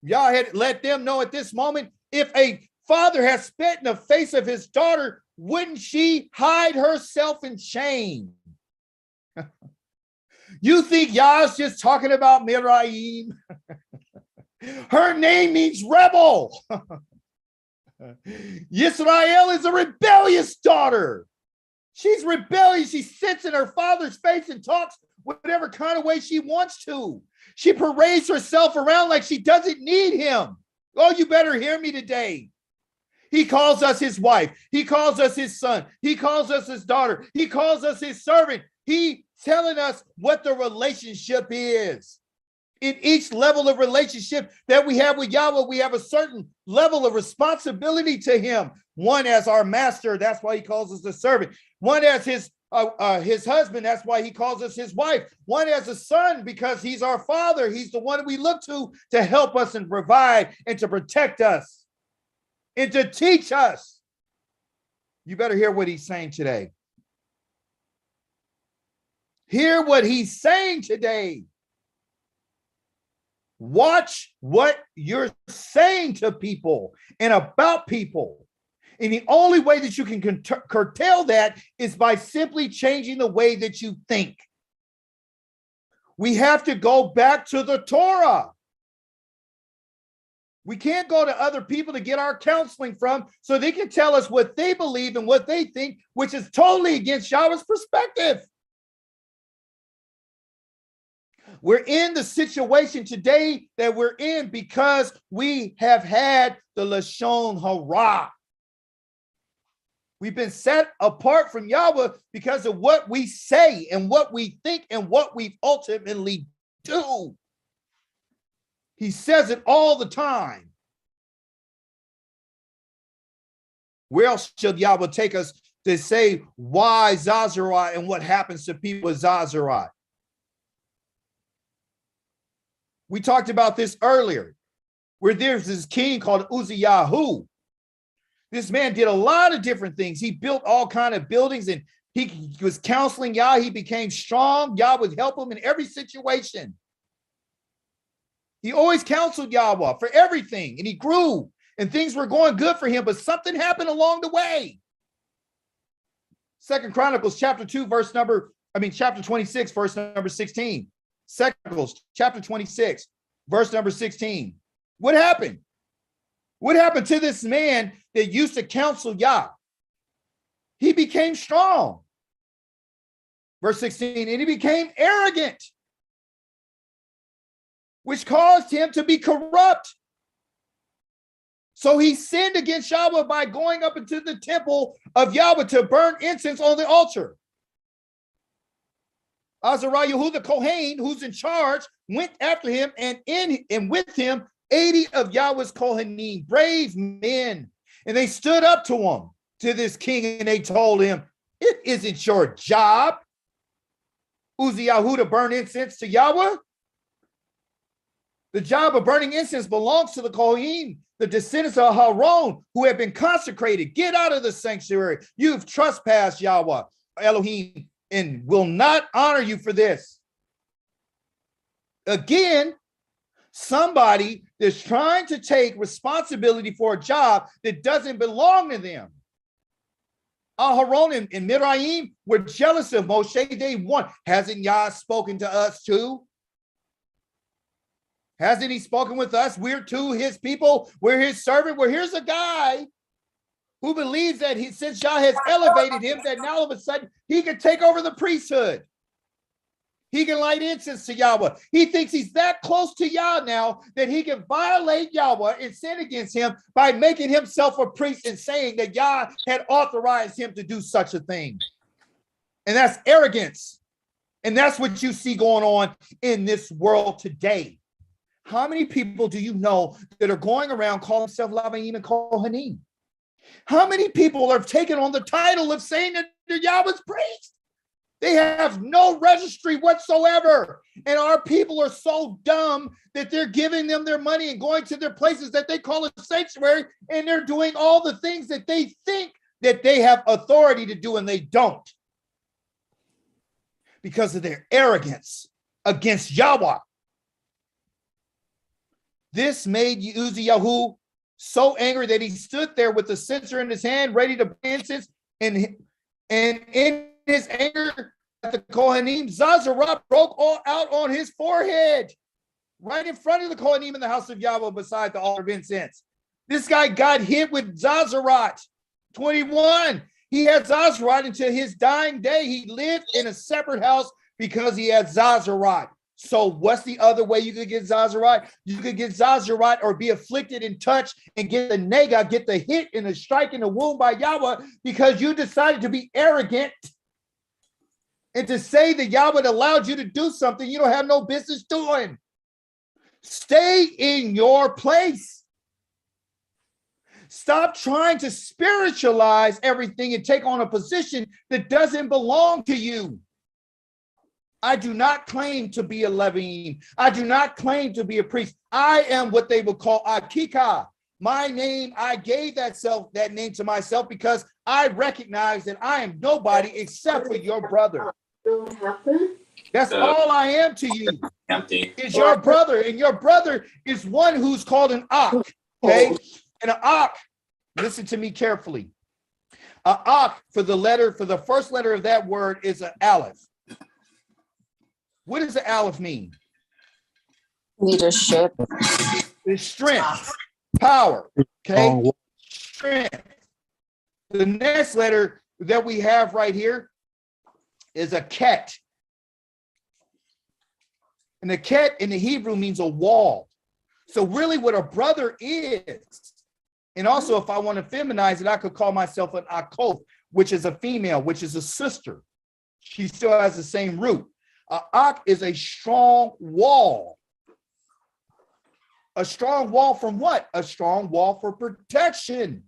Yah had let them know at this moment, if a father has spit in the face of his daughter, wouldn't she hide herself in shame? You think Yah's just talking about Miriam? Her name means rebel. Yisrael is a rebellious daughter. She's rebellious. She sits in her father's face and talks whatever kind of way she wants to. She parades herself around like she doesn't need him. Oh, you better hear me today. He calls us his wife. He calls us his son. He calls us his daughter. He calls us his servant. He's telling us what the relationship is. In each level of relationship that we have with Yahweh, we have a certain level of responsibility to him. One as our master, that's why he calls us a servant. One as his husband, that's why he calls us his wife. One as a son, because he's our father. He's the one we look to help us and provide and to protect us and to teach us. You better hear what he's saying today. Hear what he's saying today. Watch what you're saying to people and about people. And the only way that you can curtail that is by simply changing the way that you think. We have to go back to the Torah. We can't go to other people to get our counseling from so they can tell us what they believe and what they think, which is totally against Yahweh's perspective. We're in the situation today that we're in because we have had the LaShon Hara. We've been set apart from Yahweh because of what we say and what we think and what we ultimately do. He says it all the time. Where else should Yahweh take us to say why Zazarai and what happens to people with Zazarai? We talked about this earlier, where there's this king called Uzziyahu. This man did a lot of different things. He built all kinds of buildings, and he was counseling Yah. He became strong. Yah would help him in every situation. He always counseled Yahweh for everything, and he grew. and things were going good for him, but something happened along the way. Second Chronicles chapter 26, verse number 16. Second Chronicles chapter 26, verse number 16. What happened? What happened to this man that used to counsel Yah? He became strong. Verse 16, and he became arrogant, which caused him to be corrupt. So he sinned against Yahweh by going up into the temple of Yahweh to burn incense on the altar. Azariah, the Kohen, who's in charge, went after him, and with him 80 of Yahweh's Kohanim, brave men. And they stood up to this king, and they told him, it isn't your job, Uzziyahu, to burn incense to Yahweh. The job of burning incense belongs to the Kohen, the descendants of Aaron, who have been consecrated. Get out of the sanctuary. You've trespassed Yahweh, Elohim, and will not honor you for this. Again, somebody that's trying to take responsibility for a job that doesn't belong to them. Aharon and Miriam were jealous of Moshe. They want. Hasn't Yah spoken to us too? Hasn't he spoken with us? We're too his people. We're his servant. Well, here's a guy who believes that since Yah has elevated him, that now all of a sudden he can take over the priesthood. He can light incense to Yahweh. He thinks he's that close to Yah now that he can violate Yahweh and sin against him by making himself a priest and saying that Yah had authorized him to do such a thing. And that's arrogance. And that's what you see going on in this world today. How many people do you know that are going around calling themselves Lavaim and Kohanim? How many people are taking on the title of saying that they're Yahweh's priest? They have no registry whatsoever. And our people are so dumb that they're giving them their money and going to their places that they call a sanctuary, and they're doing all the things that they think that they have authority to do, and they don't. Because of their arrogance against Yahweh. This made Uzziyahu so angry that he stood there with the censer in his hand, ready to burn incense, and in his anger at the Kohanim, Zazarah broke all out on his forehead, right in front of the Kohanim in the house of Yahweh beside the altar of incense. This guy got hit with Zazarat. 21. He had Zazarat until his dying day. He lived in a separate house because he had Zazarat. So what's the other way you could get Zazarat? You could get Zazarat or be afflicted and touched and get the nega, get the hit and the strike in the womb by Yahweh because you decided to be arrogant and to say that Yahweh allowed you to do something you don't have no business doing. Stay in your place. Stop trying to spiritualize everything and take on a position that doesn't belong to you. I do not claim to be a Levine. I do not claim to be a priest. I am what they would call Akika. My name, I gave that name to myself because I recognize that I am nobody except for your brother. That's all I am to you. Is your brother, and your brother is one who's called an Ak. Okay, and an Ak. Listen to me carefully. An Ak for the first letter of that word is an Aleph. What does the Aleph mean? Leadership. It's strength, power, okay? Strength. The next letter that we have right here is a ket. And the ket in the Hebrew means a wall. So really what a brother is, and also if I want to feminize it, I could call myself an akoth, which is a female, which is a sister. She still has the same root. Ak is a strong wall. A strong wall from what? A strong wall for protection.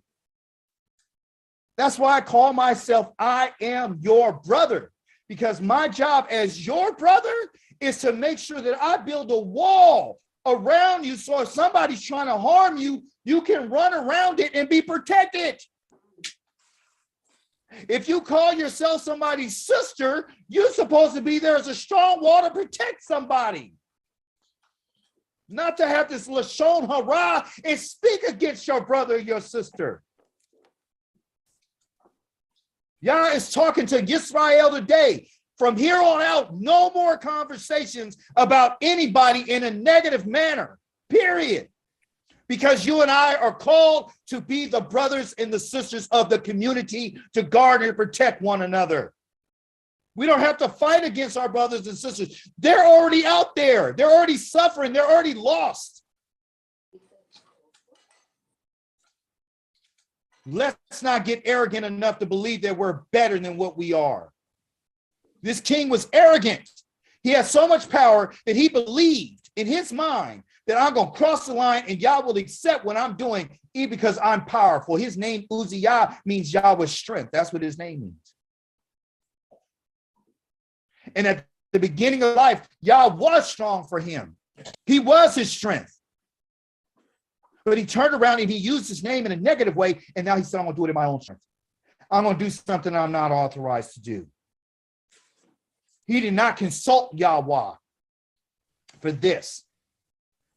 That's why I call myself, I am your brother, because my job as your brother is to make sure that I build a wall around you so if somebody's trying to harm you, you can run around it and be protected. If you call yourself somebody's sister, you're supposed to be there as a strong wall to protect somebody. Not to have this LaShon hara and speak against your brother or your sister. Yah is talking to Yisrael today. From here on out, no more conversations about anybody in a negative manner, period. Because you and I are called to be the brothers and the sisters of the community to guard and protect one another. We don't have to fight against our brothers and sisters. They're already out there. They're already suffering. They're already lost. Let's not get arrogant enough to believe that we're better than what we are. This king was arrogant. He had so much power that he believed in his mind that I'm going to cross the line and Yah will accept what I'm doing, even because I'm powerful. His name, Uzziah, means Yahweh's strength. That's what his name means. And at the beginning of life, Yah was strong for him. He was his strength. But he turned around and he used his name in a negative way. And now he said, I'm going to do it in my own strength. I'm going to do something I'm not authorized to do. He did not consult Yahweh for this.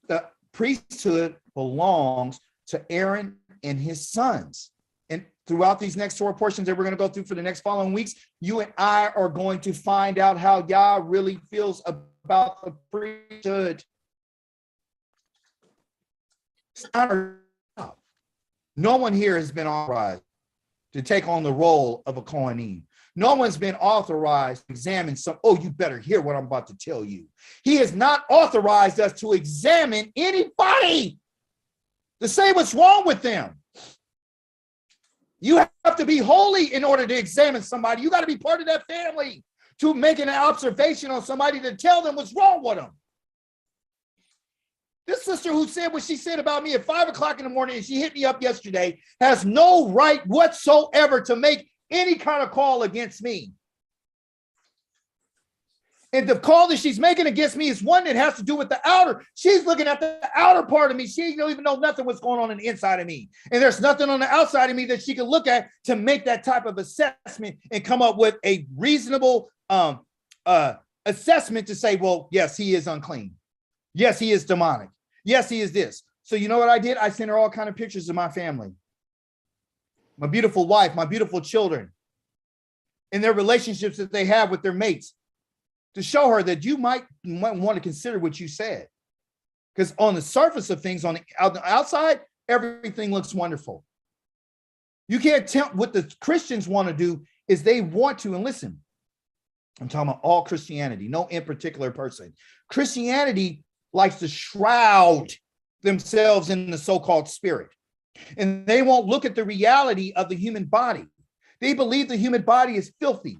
The priesthood belongs to Aaron and his sons. And throughout these next 4 portions that we're going to go through for the next following weeks, you and I are going to find out how Yah really feels about the priesthood. It's not our job. No one here has been authorized to take on the role of a Kohanim. No one's been authorized to examine some, oh, you better hear what I'm about to tell you. He has not authorized us to examine anybody to say what's wrong with them. You have to be holy in order to examine somebody. You got to be part of that family to make an observation on somebody to tell them what's wrong with them. This sister who said what she said about me at 5 o'clock in the morning and she hit me up yesterday has no right whatsoever to make any kind of call against me. And the call that she's making against me is one that has to do with the outer. She's looking at the outer part of me. She don't even know nothing what's going on in the inside of me. And there's nothing on the outside of me that she can look at to make that type of assessment and come up with a reasonable assessment to say, well, yes, he is unclean. Yes, he is demonic. Yes, he is this. So you know what I did? I sent her all kind of pictures of my family. My beautiful wife, my beautiful children, and their relationships that they have with their mates, to show her that you might want to consider what you said. Because on the surface of things, on the outside, everything looks wonderful. You can't tell what the Christians want to do is they want to, and listen, I'm talking about all Christianity, no in particular person. Christianity likes to shroud themselves in the so-called spirit. And they won't look at the reality of the human body. They believe the human body is filthy.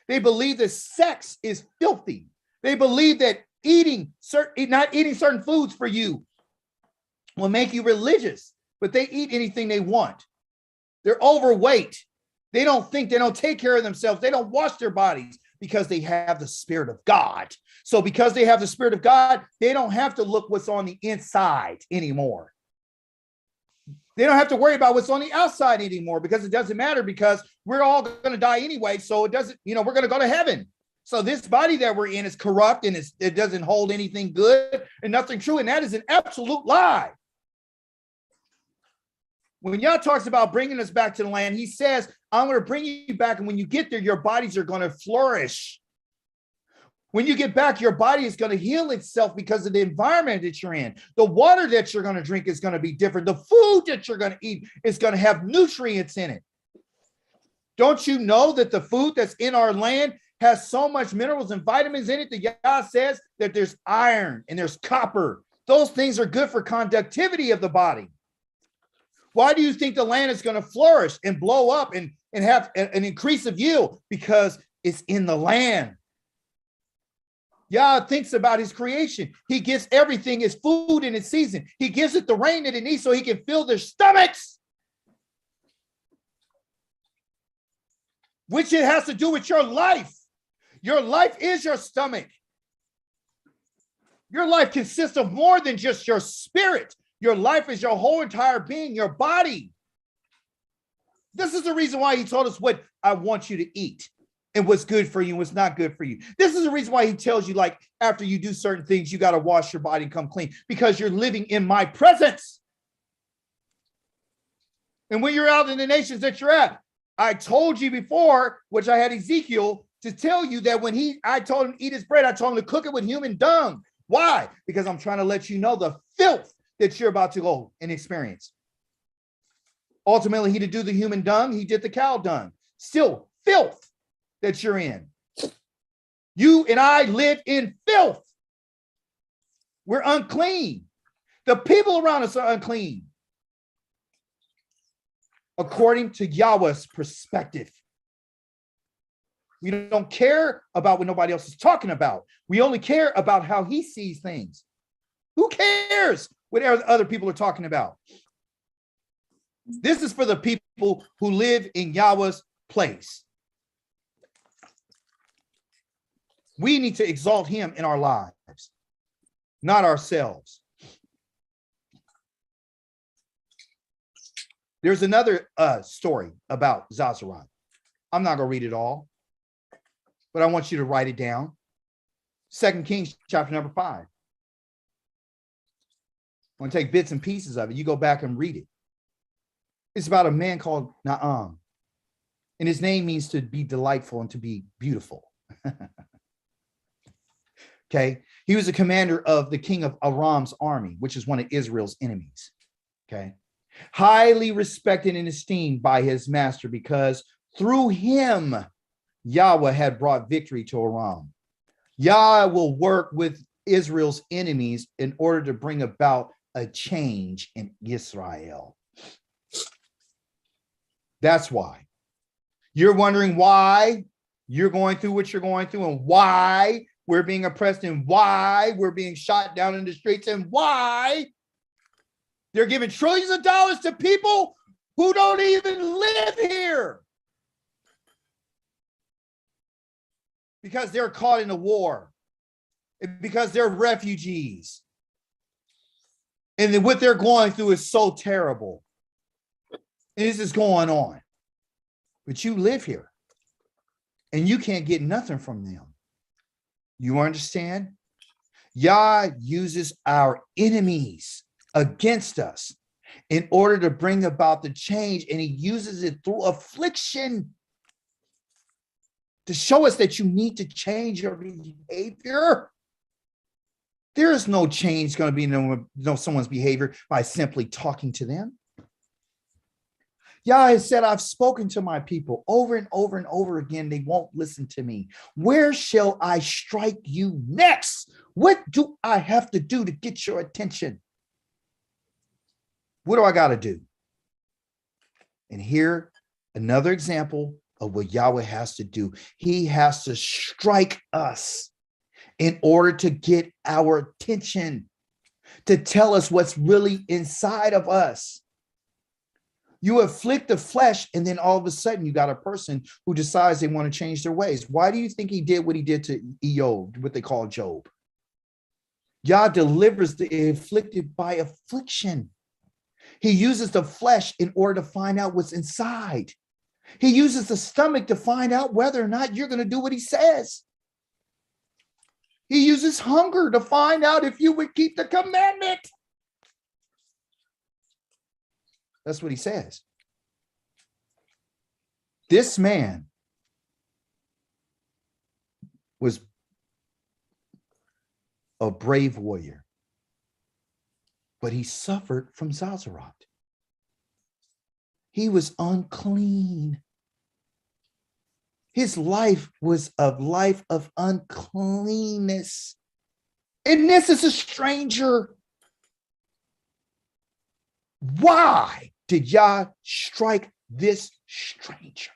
They believe that sex is filthy. They believe that not eating certain foods for you will make you religious, but they eat anything they want. They're overweight. They don't think, they don't take care of themselves. They don't wash their bodies because they have the Spirit of God. So because they have the Spirit of God, they don't have to look what's on the inside anymore. They don't have to worry about what's on the outside anymore because it doesn't matter because we're all going to die anyway. So it doesn't, we're going to go to heaven. So this body that we're in is corrupt and it doesn't hold anything good and nothing true. And that is an absolute lie. When Yah talks about bringing us back to the land, he says, I'm going to bring you back. And when you get there, your bodies are going to flourish. When you get back, your body is going to heal itself because of the environment that you're in. The water that you're going to drink is going to be different. The food that you're going to eat is going to have nutrients in it. Don't you know that the food that's in our land has so much minerals and vitamins in it that Yah says that there's iron and there's copper. Those things are good for conductivity of the body. Why do you think the land is going to flourish and blow up and have an increase of yield? Because it's in the land. Yah thinks about his creation. He gives everything its food in its season. He gives it the rain that it needs so he can fill their stomachs. Which it has to do with your life. Your life is your stomach. Your life consists of more than just your spirit. Your life is your whole entire being, your body. This is the reason why he told us what I want you to eat. and what's good for you and what's not good for you. This is the reason why he tells you, like, after you do certain things, you got to wash your body and come clean, because you're living in my presence. And when you're out in the nations that you're at, I told you before, which I had Ezekiel to tell you, that when I told him to eat his bread, I told him to cook it with human dung. Why? Because I'm trying to let you know the filth that you're about to go and experience. Ultimately, he did do the human dung. He did the cow dung. Still filth that you're in. You and I live in filth. We're unclean. The people around us are unclean, according to Yahweh's perspective. We don't care about what nobody else is talking about. We only care about how he sees things. Who cares what other people are talking about? This is for the people who live in Yahweh's place. We need to exalt him in our lives, not ourselves. There's another story about Zazarat. I'm not going to read it all, but I want you to write it down. 2 Kings chapter number 5. I'm going to take bits and pieces of it. You go back and read it. It's about a man called Naam, and his name means to be delightful and to be beautiful. Okay. He was a commander of the king of Aram's army, which is one of Israel's enemies. Okay. Highly respected and esteemed by his master, because through him, Yahweh had brought victory to Aram. Yah will work with Israel's enemies in order to bring about a change in Israel. That's why. You're wondering why you're going through what you're going through, and why we're being oppressed, and why we're being shot down in the streets, and why they're giving trillions of dollars to people who don't even live here, because they're caught in a war, because they're refugees, and then what they're going through is so terrible. And this is going on, but you live here and you can't get nothing from them. You understand? Yah uses our enemies against us in order to bring about the change, and he uses it through affliction to show us that you need to change your behavior. There is no change going to be no someone's behavior by simply talking to them. Yah has said, I've spoken to my people over and over and over again. They won't listen to me. Where shall I strike you next? What do I have to do to get your attention? What do I got to do? And here, another example of what Yahweh has to do. He has to strike us in order to get our attention, to tell us what's really inside of us. You afflict the flesh, and then all of a sudden you got a person who decides they want to change their ways. Why do you think he did what he did to Eob, what they call Job? Yah delivers the afflicted by affliction. He uses the flesh in order to find out what's inside. He uses the stomach to find out whether or not you're going to do what he says. He uses hunger to find out if you would keep the commandment. That's what he says. This man was a brave warrior, but he suffered from Zazarat. He was unclean. His life was a life of uncleanness. And this is a stranger. Why did Yah strike this stranger?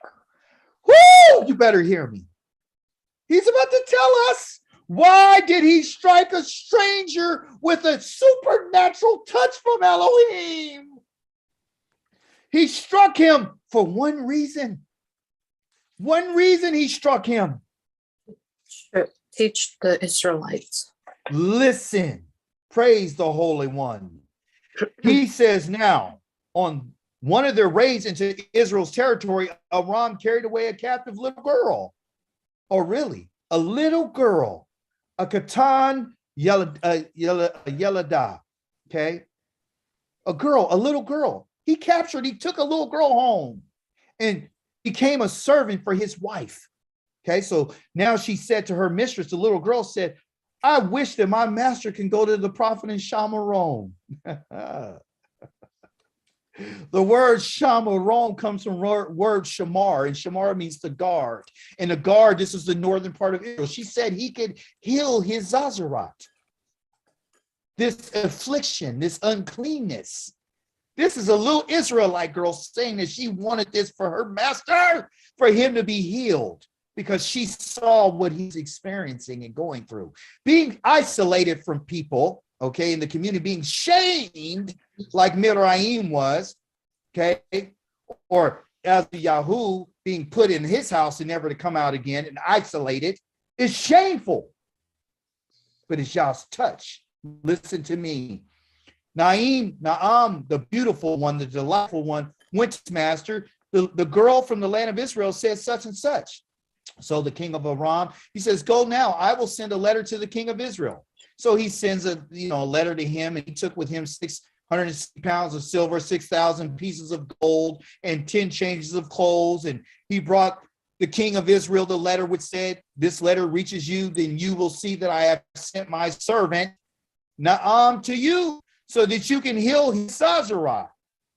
Woo! You better hear me. He's about to tell us, why did he strike a stranger with a supernatural touch from Elohim? He struck him for one reason. One reason he struck him. Teach the Israelites. Listen, praise the Holy One. He says, now, on one of their raids into Israel's territory, Aram carried away a captive little girl. Oh, really? A little girl, a katan yelada, okay? A girl, a little girl. He took a little girl home and became a servant for his wife. Okay, so now she said to her mistress, the little girl said, I wish that my master can go to the prophet in Shamaron. The word Shamaron comes from word Shamar, and Shamar means to guard. And the guard, this is the northern part of Israel. She said he could heal his Zazarat, this affliction, this uncleanness. This is a little Israelite girl saying that she wanted this for her master, for him to be healed, because she saw what he's experiencing and going through. Being isolated from people, okay, in the community, being shamed like Miraim was, okay, or as Yahoo being put in his house and never to come out again and isolated, is shameful. But it's Yah's touch. Listen to me. Naam, the beautiful one, the delightful one, went to his master. The girl from the land of Israel said such and such. So the king of Aram, he says, go now, I will send a letter to the king of Israel. So he sends a letter to him, and he took with him 660 pounds of silver, 6,000 pieces of gold, and 10 changes of clothes. And he brought the king of Israel the letter, which said, this letter reaches you, then you will see that I have sent my servant Naam to you, so that you can heal his Zazarat.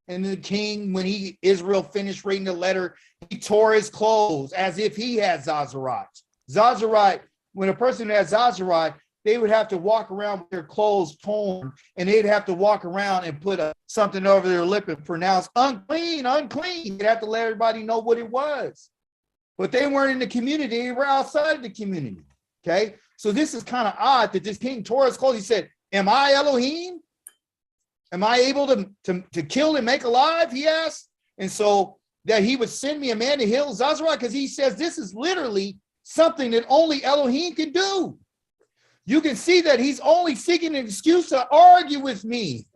And the king, when Israel finished reading the letter, he tore his clothes as if he had Zazarat. Zazarat, when a person has Zazarat, they would have to walk around with their clothes torn, and they'd have to walk around and put something over their lip and pronounce unclean, unclean. They'd have to let everybody know what it was. But they weren't in the community, they were outside of the community. Okay, so this is kind of odd that this king tore his clothes. He said, am I Elohim? Am I able to kill and make alive? He asked. And so that he would send me a man to heal Zazarat, because he says this is literally something that only Elohim can do. You can see that he's only seeking an excuse to argue with me.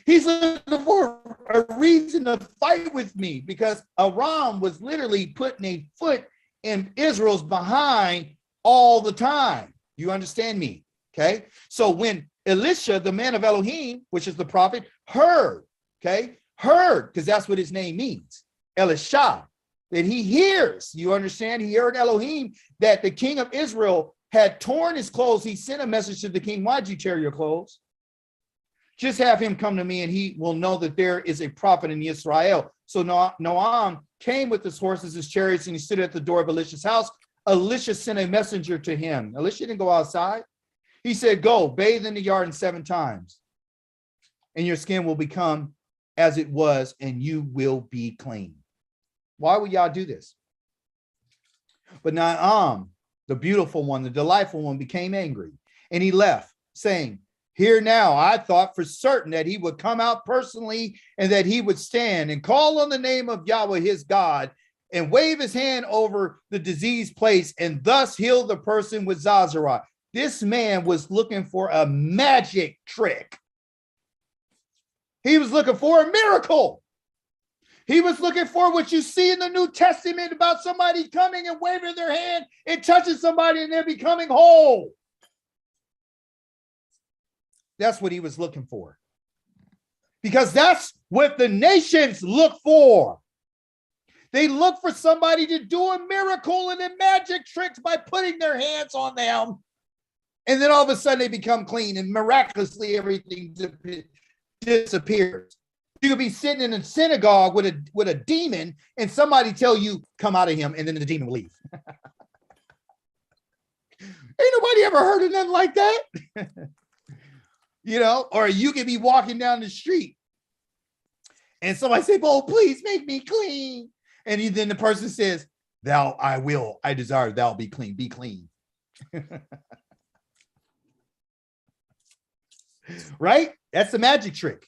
He's looking for a reason to fight with me, because Aram was literally putting a foot in Israel's behind all the time. You understand me? Okay. So when Elisha, the man of Elohim, which is the prophet, heard, because that's what his name means, Elisha, that he hears, you understand? He heard Elohim, that the king of Israel had torn his clothes. He sent a message to the king, why'd you tear your clothes? Just have him come to me, and he will know that there is a prophet in Israel. So Noam came with his horses, his chariots, and he stood at the door of Elisha's house. Elisha sent a messenger to him. Elisha didn't go outside. He said, go, bathe in the garden 7 times, and your skin will become as it was, and you will be clean. Why would y'all do this? But Naam, the beautiful one, the delightful one, became angry, and he left, saying, here now, I thought for certain that he would come out personally, and that he would stand and call on the name of Yahweh his God, and wave his hand over the diseased place, and thus heal the person with Zazarat. This man was looking for a magic trick. He was looking for a miracle. He was looking for what you see in the New Testament about somebody coming and waving their hand and touching somebody and they're becoming whole. That's what he was looking for. Because that's what the nations look for. They look for somebody to do a miracle and a magic tricks by putting their hands on them. And then all of a sudden they become clean, and miraculously everything disappears. You could be sitting in a synagogue with a demon, and somebody tell you, come out of him, and then the demon will leave. Ain't nobody ever heard of nothing like that. Or you could be walking down the street and somebody say, oh, please make me clean. And then the person says, I desire thou be clean, be clean. Right? That's the magic trick.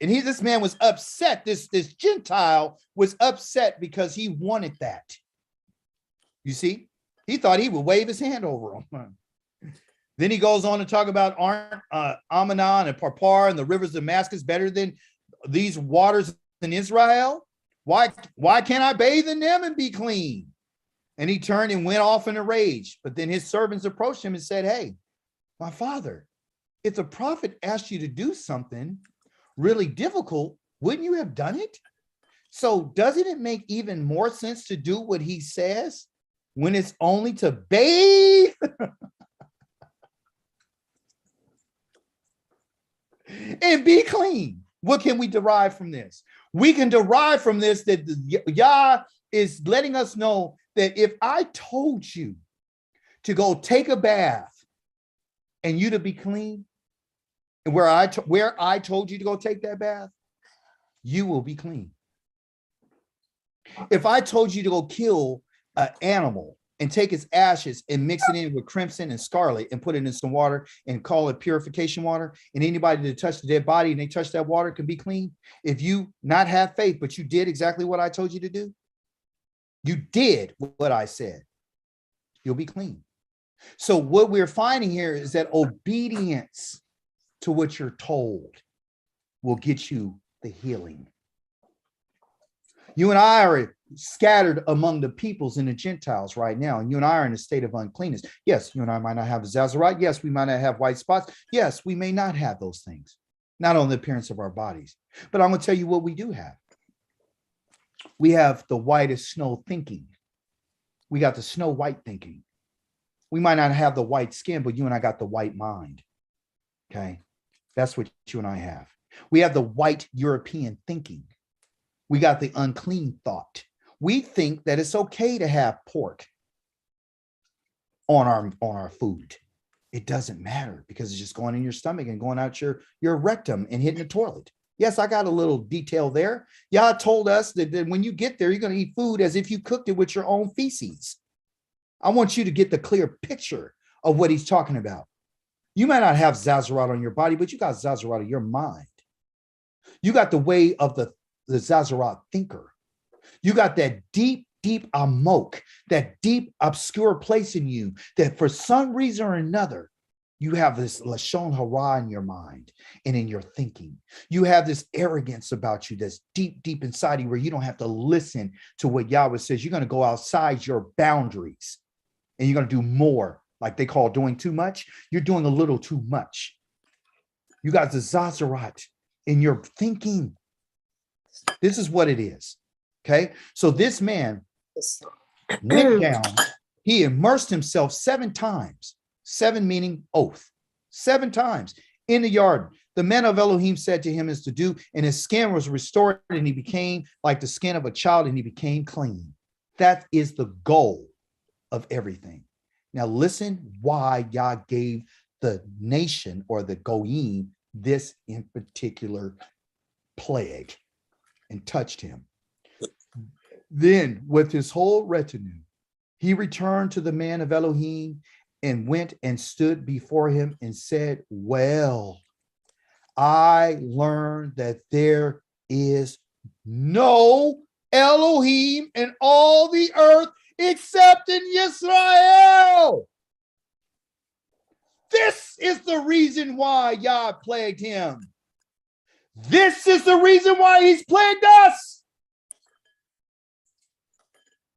And this man was upset. This Gentile was upset because he wanted that. You see, he thought he would wave his hand over him. Then he goes on to talk about Ammanon and Parpar and the rivers of Damascus better than these waters in Israel. Why can't I bathe in them and be clean? And he turned and went off in a rage. But then his servants approached him and said, hey, my father, if the prophet asked you to do something really difficult, wouldn't you have done it? So doesn't it make even more sense to do what he says when it's only to bathe and be clean? What can we derive from this? We can derive from this that Yah is letting us know that if I told you to go take a bath and you to be clean, and where I told you to go take that bath, you will be clean. If I told you to go kill an animal and take its ashes and mix it in with crimson and scarlet and put it in some water and call it purification water, and anybody that touched the dead body and they touch that water can be clean, if you not have faith, but you did exactly what I told you to do, you did what I said, you'll be clean. So what we're finding here is that obedience to what you're told will get you the healing. You and I are scattered among the peoples and the Gentiles right now, and you and I are in a state of uncleanness. Yes, you and I might not have a Zazarite. Yes, we might not have white spots. Yes, we may not have those things, not on the appearance of our bodies. But I'm going to tell you what we do have. We have the white as snow thinking. We got the snow white thinking. We might not have the white skin, but you and I got the white mind. Okay, that's what you and I have. We have the white European thinking. We got the unclean thought. We think that it's okay to have pork on our food. It doesn't matter because it's just going in your stomach and going out your rectum and hitting the toilet. Yes, I got a little detail there. Yah told us that when you get there, you're going to eat food as if you cooked it with your own feces. I want you to get the clear picture of what he's talking about. You might not have Zazarat on your body, but you got Zazarat in your mind. You got the way of the Zazarat thinker. You got that deep amok, that deep, obscure place in you that for some reason or another, you have this LaShon hara in your mind and in your thinking. You have this arrogance about you that's deep inside you where you don't have to listen to what Yahweh says. You're going to go outside your boundaries and you're going to do more, like they call doing too much. You're doing a little too much. You got the Zazarat in your thinking. This is what it is. Okay. So this man went down. He immersed himself 7 times, 7 meaning oath, 7 times in the Jordan. The man of Elohim said to him is to do, and his skin was restored and he became like the skin of a child and he became clean. That is the goal of everything. Now listen why Yah gave the nation or the Goyim this in particular plague and touched him. Then with his whole retinue, he returned to the man of Elohim and went and stood before him and said, well, I learned that there is no Elohim in all the earth except in Israel. This is the reason why Yah plagued him. This is the reason why he's plagued us.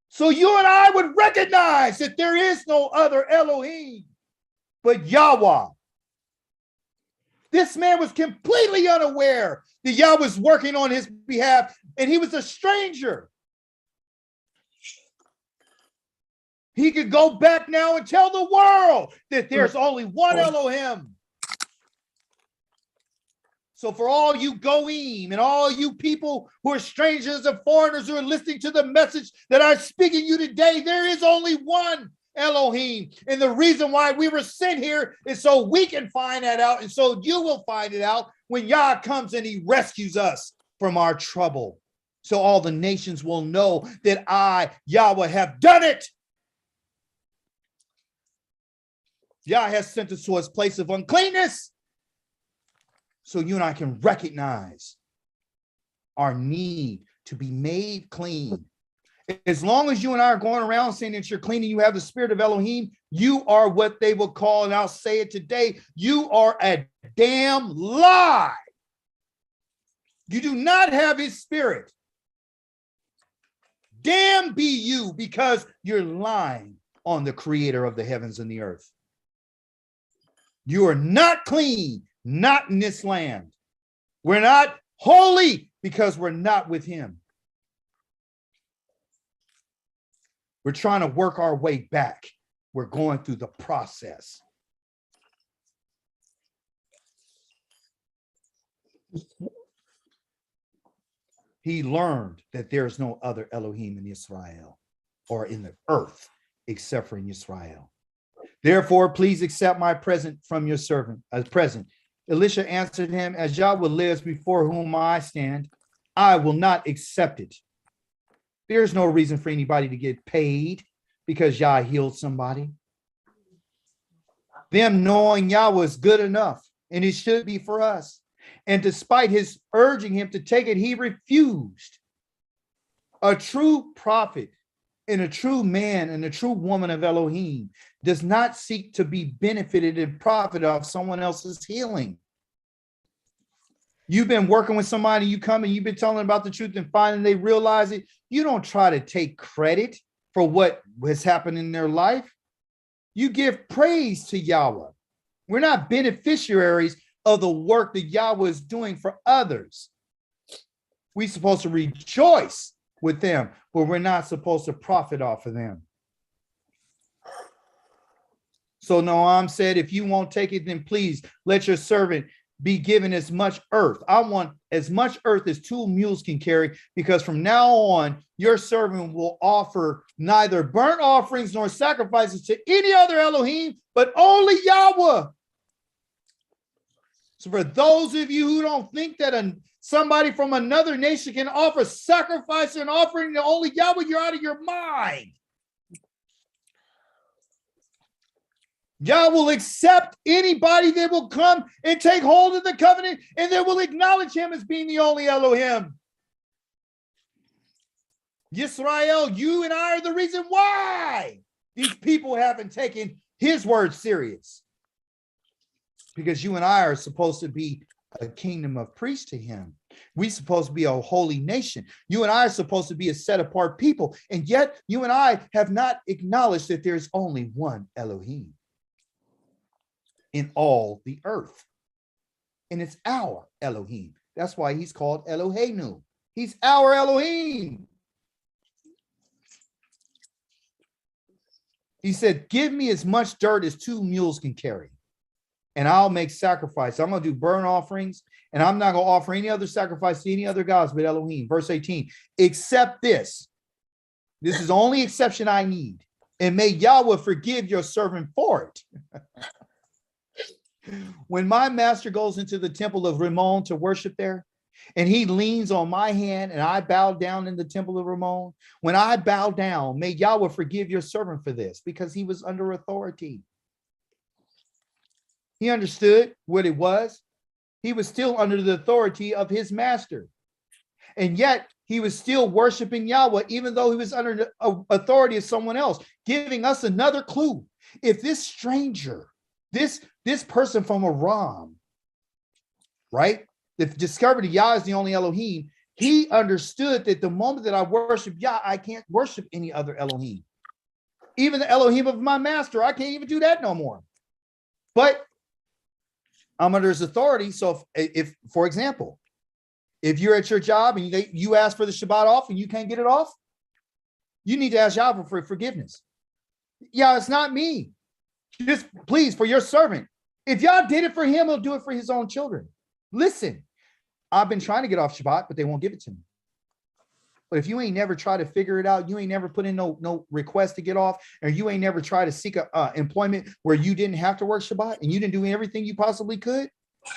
So you and I would recognize that there is no other Elohim but Yahweh. This man was completely unaware that Yah was working on his behalf, and he was a stranger. He could go back now and tell the world that there's only one Elohim. So for all you goyim and all you people who are strangers and foreigners who are listening to the message that I'm speaking you today, there is only one Elohim. And the reason why we were sent here is so we can find that out. And so you will find it out when Yah comes and he rescues us from our trouble. So all the nations will know that I, Yahweh, have done it. Yah has sent us to his place of uncleanness. So you and I can recognize our need to be made clean. As long as you and I are going around saying that you're clean and you have the spirit of Elohim, you are what they will call, and I'll say it today, you are a damn lie. You do not have his spirit. Damn be you, because you're lying on the creator of the heavens and the earth. You are not clean, not in this land. We're not holy because we're not with him. We're trying to work our way back. We're going through the process. He learned that there is no other Elohim in Israel or in the earth except for in Israel. Therefore, please accept my present from your servant as present. Elisha answered him, as Yahweh lives before whom I stand, I will not accept it. There's no reason for anybody to get paid because Yah healed somebody. Them knowing Yahweh is good enough, and it should be for us. And despite his urging him to take it, he refused. A true prophet and a true man and a true woman of Elohim does not seek to be benefited and profit off someone else's healing. You've been working with somebody, you come and you've been telling them about the truth and finally they realize it. You don't try to take credit for what has happened in their life. You give praise to Yahweh. We're not beneficiaries of the work that Yahweh is doing for others. We're supposed to rejoice with them, but we're not supposed to profit off of them. So Noam said, if you won't take it, then please let your servant be given as much earth. I want as much earth as 2 mules can carry, because from now on, your servant will offer neither burnt offerings nor sacrifices to any other Elohim, but only Yahweh. So for those of you who don't think that somebody from another nation can offer sacrifice and offering to only Yahweh, you're out of your mind. Yah will accept anybody that will come and take hold of the covenant, and they will acknowledge him as being the only Elohim. Yisrael, you and I are the reason why these people haven't taken his word serious. Because you and I are supposed to be a kingdom of priests to him. We're supposed to be a holy nation. You and I are supposed to be a set apart people. And yet you and I have not acknowledged that there's only one Elohim in all the earth. And it's our Elohim. That's why he's called Eloheinu. He's our Elohim. He said, give me as much dirt as 2 mules can carry, and I'll make sacrifice. I'm going to do burnt offerings, and I'm not going to offer any other sacrifice to any other gods but Elohim. Verse 18, except this. This is the only exception I need. And may Yahweh forgive your servant for it. When my master goes into the temple of Rimmon to worship there, and he leans on my hand and I bow down in the temple of Rimmon, when I bow down, may Yahweh forgive your servant for this, because he was under authority. He understood what it was. He was still under the authority of his master. And yet he was still worshiping Yahweh, even though he was under the authority of someone else, giving us another clue. If this stranger, this person from Aram, right, that discovered that Yah is the only Elohim, he understood that the moment that I worship Yah, I can't worship any other Elohim. Even the Elohim of my master, I can't even do that no more. But I'm under his authority. So if for example, if you're at your job and you ask for the Shabbat off and you can't get it off, you need to ask Yahweh for forgiveness. Yeah, it's not me. Just please, for your servant. If Yah did it for him, he'll do it for his own children. Listen, I've been trying to get off Shabbat, but they won't give it to me. But if you ain't never tried to figure it out, you ain't never put in no request to get off, or you ain't never tried to seek employment where you didn't have to work Shabbat and you didn't do everything you possibly could,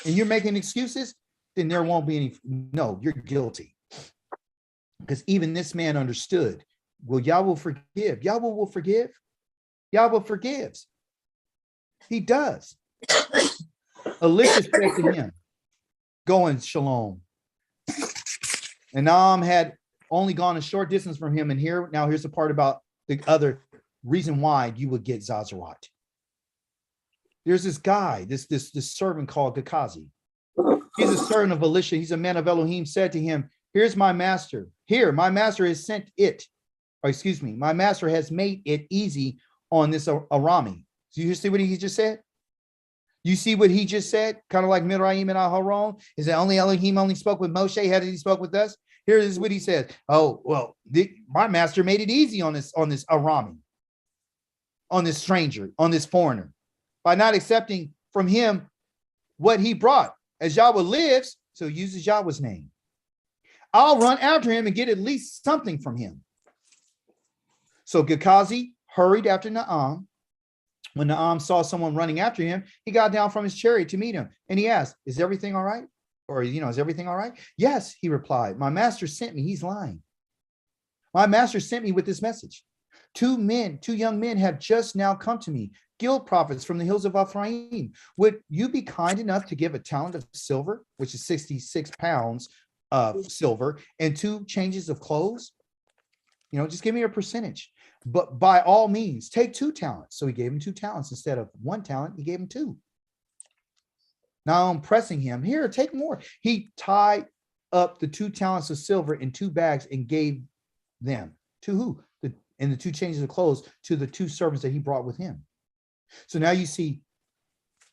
and you're making excuses, then there won't be any. No, you're guilty. Because even this man understood, well, Yahweh forgive. Yahweh will forgive. Yahweh forgives. He does. Elisha said to him, go in shalom. And Naam had only gone a short distance from him. And here's the part about the other reason why you would get Zazarat. There's this guy, this servant called Gekazi. He's a servant of Elisha. He's a man of Elohim, said to him, here's my master. Here, my master has sent it. or excuse me, my master has made it easy on this Arami. So you see what he just said? You see what he just said? Kind of like Midraim and Aharon. Is that only Elohim only spoke with Moshe? How did he spoke with us? Here is what he said. Oh, well, my master made it easy on this Arami, on this stranger, on this foreigner, by not accepting from him what he brought. As Yahweh lives, so he uses Yahweh's name. I'll run after him and get at least something from him. So Gekazi hurried after Naam. When Naam saw someone running after him, he got down from his chariot to meet him. And he asked, is everything all right? Or, is everything all right? Yes, he replied. My master sent me. He's lying. My master sent me with this message. Two young men have just now come to me, guild prophets from the hills of Ephraim. Would you be kind enough to give a talent of silver, which is 66 pounds of silver, and 2 changes of clothes? Just give me a percentage. But by all means, take 2 talents. So he gave him 2 talents instead of 1 talent. He gave him 2. Now I'm pressing him. Here, take more. He tied up the 2 talents of silver in 2 bags and gave them to who? And the 2 changes of clothes to the 2 servants that he brought with him. So now you see,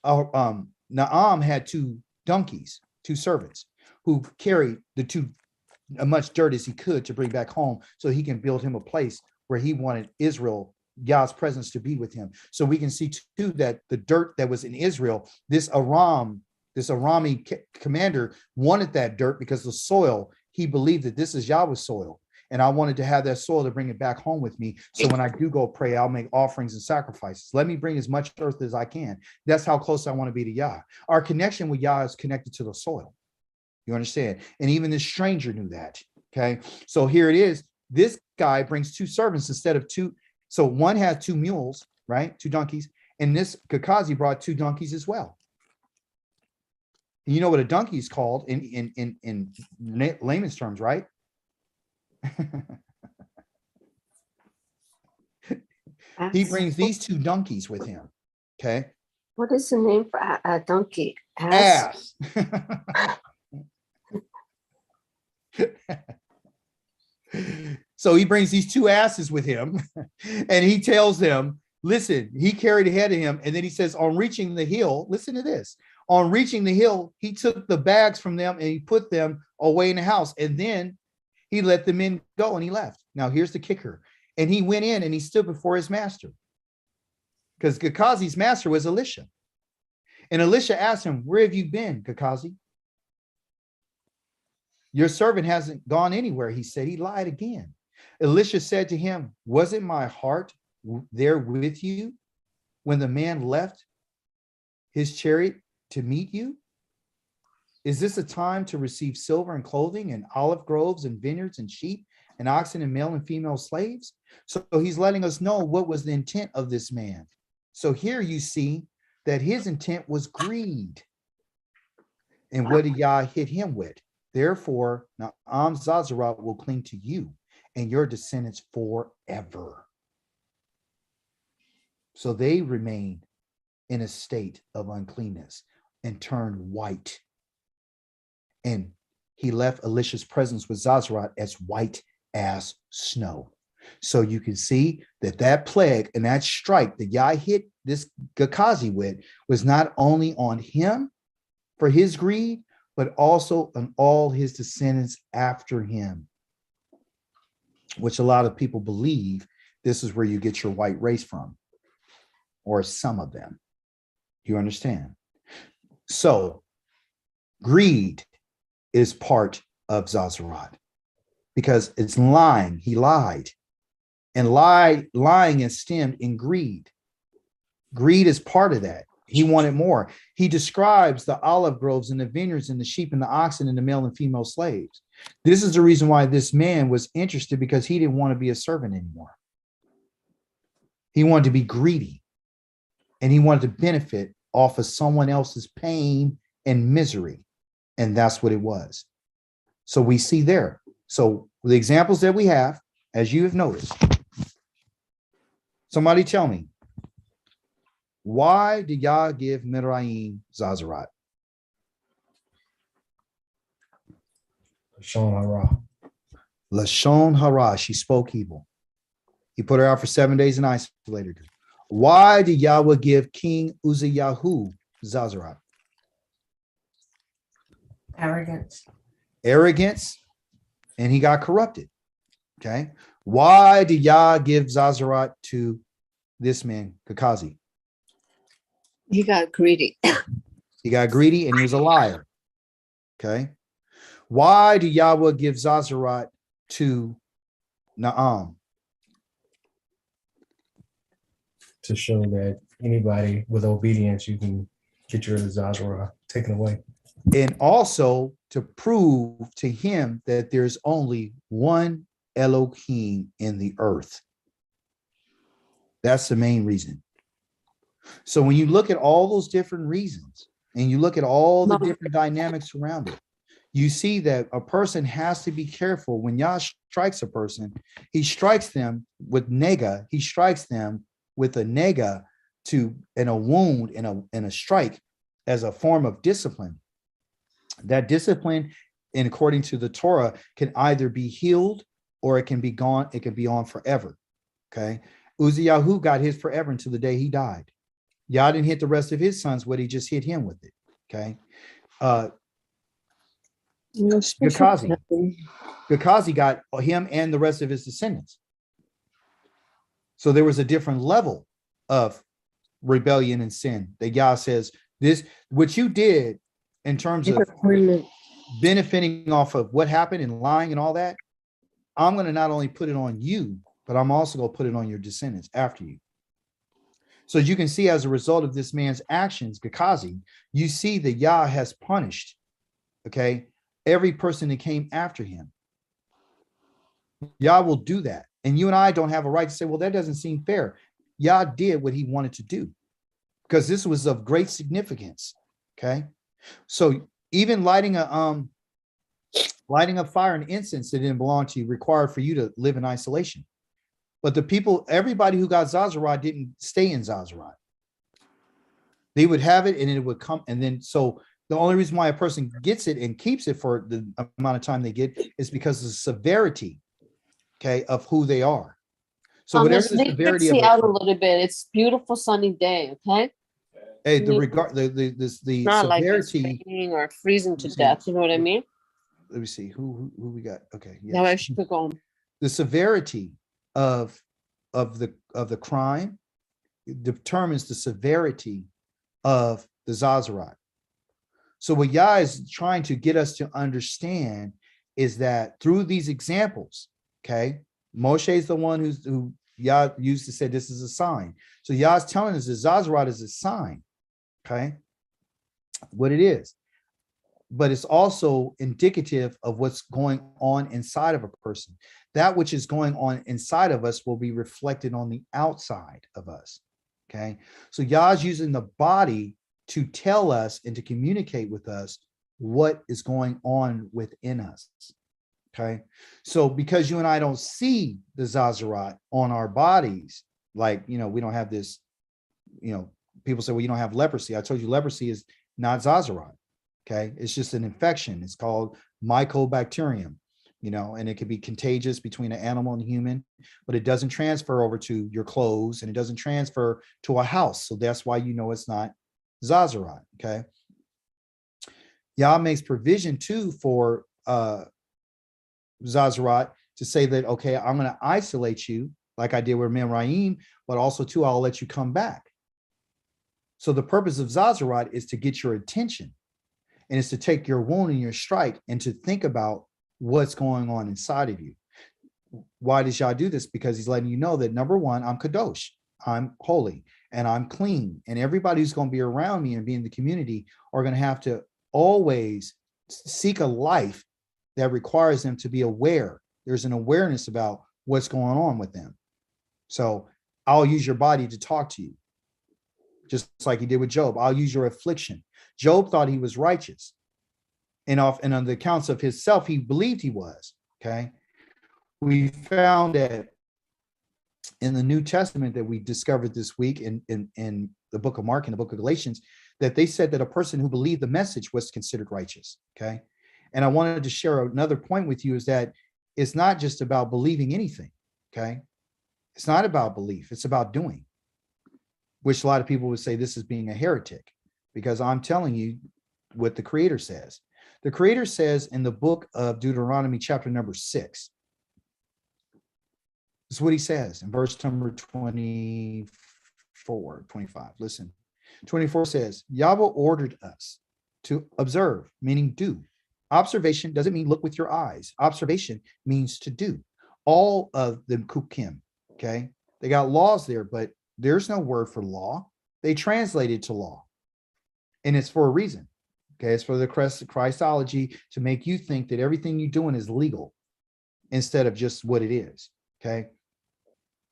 Naam had 2 donkeys, 2 servants who carried as much dirt as he could to bring back home so he can build him a place where he wanted Israel, God's presence, to be with him. So we can see too that the dirt that was in Israel, this Arami commander wanted that dirt because the soil, he believed that this is Yahweh's soil. And I wanted to have that soil to bring it back home with me. So when I do go pray, I'll make offerings and sacrifices. Let me bring as much earth as I can. That's how close I want to be to Yah. Our connection with Yah is connected to the soil. You understand? And even this stranger knew that. Okay. So here it is. This guy brings 2 servants instead of 2. So one had 2 mules, right? 2 donkeys. And this Gekazi brought 2 donkeys as well. And you know what a donkey is called in layman's terms, right? He brings these 2 donkeys with him. Okay. What is the name for a donkey? Ass. So he brings these 2 asses with him and he tells them, listen, he carried ahead of him. And then he says, on reaching the hill, listen to this. On reaching the hill, he took the bags from them and he put them away in the house. And then he let the men go and he left. Now here's the kicker. And he went in and he stood before his master, because Gekazi's master was Elisha. And Elisha asked him, where have you been, Gekazi? Your servant hasn't gone anywhere. He said. He lied again. Elisha said to him, wasn't my heart there with you when the man left his chariot to meet you? Is this a time to receive silver and clothing and olive groves and vineyards and sheep and oxen and male and female slaves? So he's letting us know what was the intent of this man. So here you see that his intent was greed. And what did Yah hit him with? Therefore, Naam Zazarat will cling to you and your descendants forever. So they remained in a state of uncleanness and turned white. And he left Elisha's presence with Zazarat as white as snow. So you can see that plague and that strike that Yah hit this Gekazi with was not only on him for his greed, but also on all his descendants after him, which a lot of people believe this is where you get your white race from, or some of them. You understand? So greed is part of Zazarat because it's lying. He lied. And lying is stemmed in greed. Greed is part of that. He wanted more. He describes the olive groves and the vineyards and the sheep and the oxen and the male and female slaves. This is the reason why this man was interested, because he didn't want to be a servant anymore. He wanted to be greedy, and he wanted to benefit off of someone else's pain and misery. And that's what it was. So we see there. So the examples that we have, as you have noticed, somebody tell me, why did Yah give Midraim Zazarat? LaShon hara. LaShon hara, she spoke evil. He put her out for 7 days and isolated her. Why did Yahweh give King Uzziyahu Zazarat? Arrogance. Arrogance, and he got corrupted. Okay. Why did Yah give Zazarat to this man, Kakazi? He got greedy. He got greedy and he was a liar. Okay. Why did Yahweh give Zazarat to Naam? To show that anybody with obedience, you can get your Zazara taken away. And also to prove to him that there's only one Elohim in the earth. That's the main reason. So when you look at all those different reasons and you look at all the different dynamics around it, you see that a person has to be careful when Yah strikes a person. He strikes them with nega. He strikes them with a nega and a wound and a strike as a form of discipline. That discipline, and according to the Torah, can either be healed or it can be gone. It can be on forever. Okay. Uzziyahu got his forever until the day he died. Yah didn't hit the rest of his sons, but he just hit him with it. Okay. Gekazi got him and the rest of his descendants. So there was a different level of rebellion and sin that Yah says, this, what you did in terms of benefiting off of what happened and lying and all that, I'm going to not only put it on you, but I'm also going to put it on your descendants after you. So you can see as a result of this man's actions, Gekazi, you see that Yah has punished, okay, every person that came after him. Yah will do that. And you and I don't have a right to say, well, that doesn't seem fair. Yah did what he wanted to do because this was of great significance. Okay. So even lighting a fire and incense that didn't belong to you required for you to live in isolation. But the people, everybody who got Zazarat didn't stay in Zazarat. They would have it and it would come. And then, so the only reason why a person gets it and keeps it for the amount of time they get is because of the severity, okay, of who they are. So whatever the severity of out a little bit. It's beautiful sunny day. Okay. Hey, the severity like it's or freezing to death. You know what I mean? Let me see who we got. Okay. Now I should go home. The severity of the crime determines the severity of the Zazarat. So what Yah is trying to get us to understand is that through these examples, okay, Moshe is the one who Yah used to say this is a sign. So Yah is telling us that Zazarat is a sign, okay, what it is. But it's also indicative of what's going on inside of a person. That which is going on inside of us will be reflected on the outside of us, okay? So Yah's using the body to tell us and to communicate with us what is going on within us, okay? So because you and I don't see the Zazarat on our bodies, like, you know, we don't have this, you know, people say, well, you don't have leprosy. I told you leprosy is not Zazarat, okay? It's just an infection. It's called mycobacterium, you know, and it can be contagious between an animal and human, but it doesn't transfer over to your clothes and it doesn't transfer to a house. So that's why you know it's not Zazarat, okay? Yah makes provision too for Zazarat to say that, okay, I'm going to isolate you like I did with Memraim, but also too, I'll let you come back. So the purpose of Zazarat is to get your attention, and it's to take your wound and your strike and to think about what's going on inside of you. Why does Yah do this? Because he's letting you know that, number one, I'm Kadosh, I'm holy, and I'm clean. And everybody who's going to be around me and be in the community are going to have to always seek a life that requires them to be aware. There's an awareness about what's going on with them. So I'll use your body to talk to you, just like he did with Job. I'll use your affliction. Job thought he was righteous. And on the accounts of himself, he believed he was, okay? We found that in the New Testament that we discovered this week in the book of Mark and the book of Galatians, that they said that a person who believed the message was considered righteous, okay? And I wanted to share another point with you is that it's not just about believing anything, okay? It's not about belief. It's about doing, which a lot of people would say this is being a heretic, because I'm telling you what the Creator says. The Creator says in the book of Deuteronomy, chapter number 6, this is what he says in verse number 24, 25. Listen, 24 says, Yahweh ordered us to observe, meaning do. Observation doesn't mean look with your eyes. Observation means to do. All of the kukim, okay? They got laws there, but there's no word for law. They translated to law. And it's for a reason. Okay, it's for the Christology to make you think that everything you're doing is legal instead of just what it is. Okay.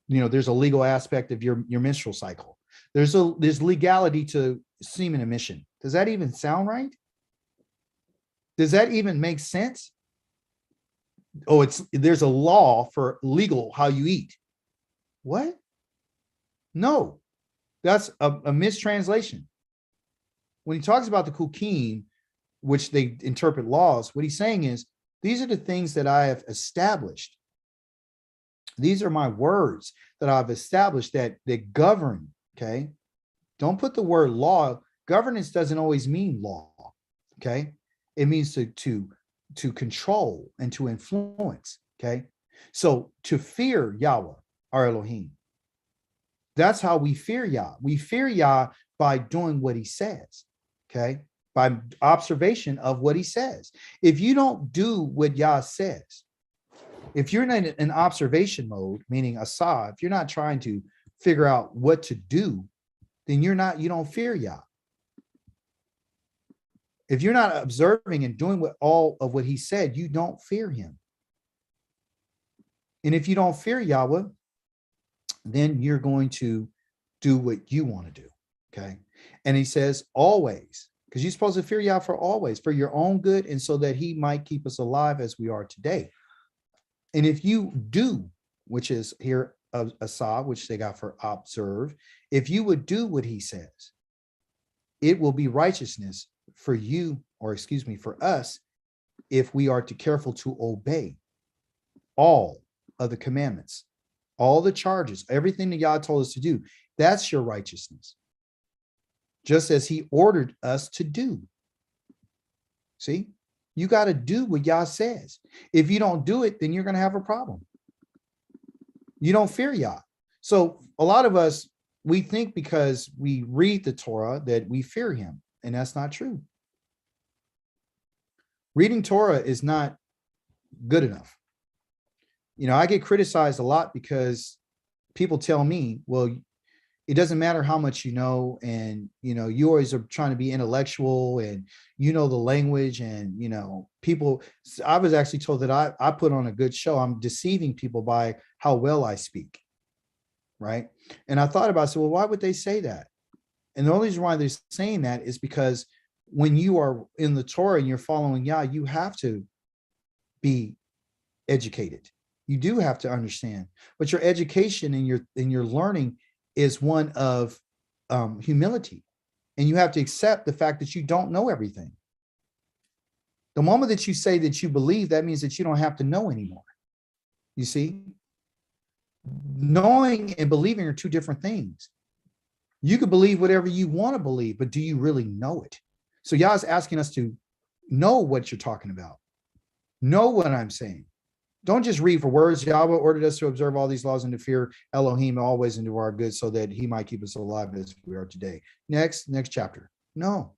You know, there's a legal aspect of your menstrual cycle. There's legality to semen emission. Does that even sound right? Does that even make sense? Oh, there's a law for legal how you eat. What? No, that's a mistranslation. When he talks about the kukim, which they interpret laws, what he's saying is, these are the things that I have established. These are my words that I've established that govern, okay? Don't put the word law. Governance doesn't always mean law, okay? It means to control and to influence, okay? So to fear Yahweh, our Elohim, that's how we fear Yah. We fear Yah by doing what he says, okay? By observation of what he says. If you don't do what Yah says, if you're in an observation mode, meaning asa, if you're not trying to figure out what to do, then you don't fear Yah. If you're not observing and doing all of what he said, you don't fear him. And if you don't fear Yahweh, then you're going to do what you want to do, okay? And he says always, because you're supposed to fear Yah for always, for your own good, and so that he might keep us alive as we are today. And if you do, which is here asa, which they got for observe, if you would do what he says, it will be righteousness for you, or excuse me, for us, if we are careful to obey all of the commandments, all the charges, everything that God told us to do. That's your righteousness, just as he ordered us to do. See, you got to do what Yah says. If you don't do it, then you're going to have a problem. You don't fear Yah. So a lot of us, we think because we read the Torah that we fear him, and that's not true. Reading Torah is not good enough. You know, I get criticized a lot because people tell me, well, it doesn't matter how much you know, and, you know, you always are trying to be intellectual and you know the language, and, you know, people, I was actually told that I put on a good show. I'm deceiving people by how well I speak, right? And I thought about it, I said, well, why would they say that? And the only reason why they're saying that is because when you are in the Torah and you're following Yah, you have to be educated. You do have to understand, but your education and your learning is one of humility, and you have to accept the fact that you don't know everything. The moment that you say that you believe, that means that you don't have to know anymore. You see, knowing and believing are two different things. You could believe whatever you want to believe, but do you really know it? So Yah is asking us to know what you're talking about. Know what I'm saying. Don't just read for words. Yahweh ordered us to observe all these laws and to fear Elohim always and do our good, so that he might keep us alive as we are today. Next chapter. No.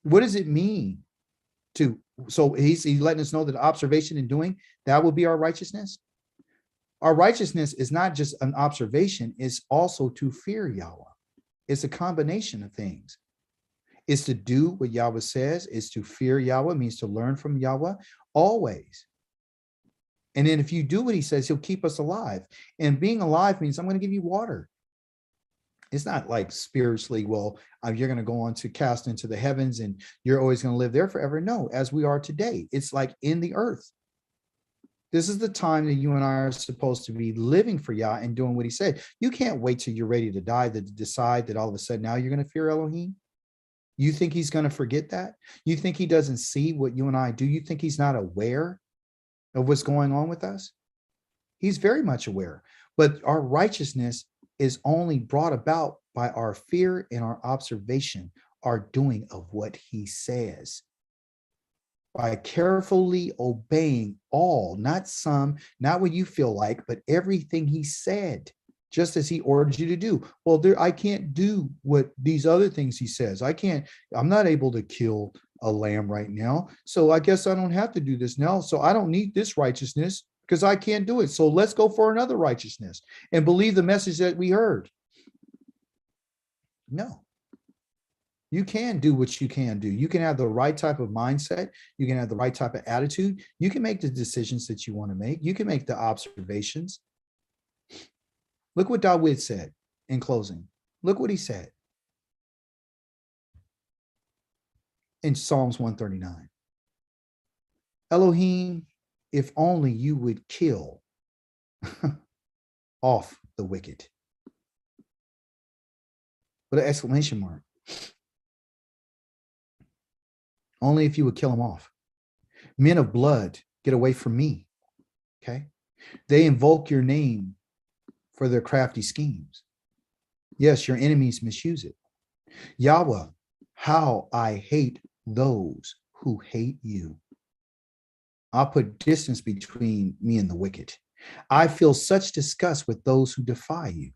What does it mean to, so he's letting us know that observation and doing, that will be our righteousness. Our righteousness is not just an observation, it's also to fear Yahweh. It's a combination of things. It's to do what Yahweh says. It's to fear Yahweh, means to learn from Yahweh always. And then if you do what he says, he'll keep us alive. And being alive means I'm going to give you water. It's not like spiritually, well, you're going to go on to cast into the heavens and you're always going to live there forever. No, as we are today, it's like in the earth. This is the time that you and I are supposed to be living for Yah and doing what he said. You can't wait till you're ready to die to decide that all of a sudden now you're going to fear Elohim. You think he's going to forget that? You think he doesn't see what you and I do? You think he's not aware of what's going on with us? He's very much aware. But our righteousness is only brought about by our fear and our observation, our doing of what he says. By carefully obeying all, not some, not what you feel like, but everything he said, just as he ordered you to do. Well, I can't do what these other things he says. I'm not able to kill a lamb right now. So I guess I don't have to do this now. So I don't need this righteousness because I can't do it. So let's go for another righteousness and believe the message that we heard. No. You can do what you can do. You can have the right type of mindset. You can have the right type of attitude. You can make the decisions that you want to make. You can make the observations. Look what Dawid said in closing. Look what he said in Psalms 139. Elohim, if only you would kill off the wicked. With an exclamation mark. Only if you would kill them off. Men of blood, get away from me. Okay. They invoke your name for their crafty schemes. Yes, your enemies misuse it. Yahweh, how I hate those who hate you. I'll put distance between me and the wicked. I feel such disgust with those who defy you.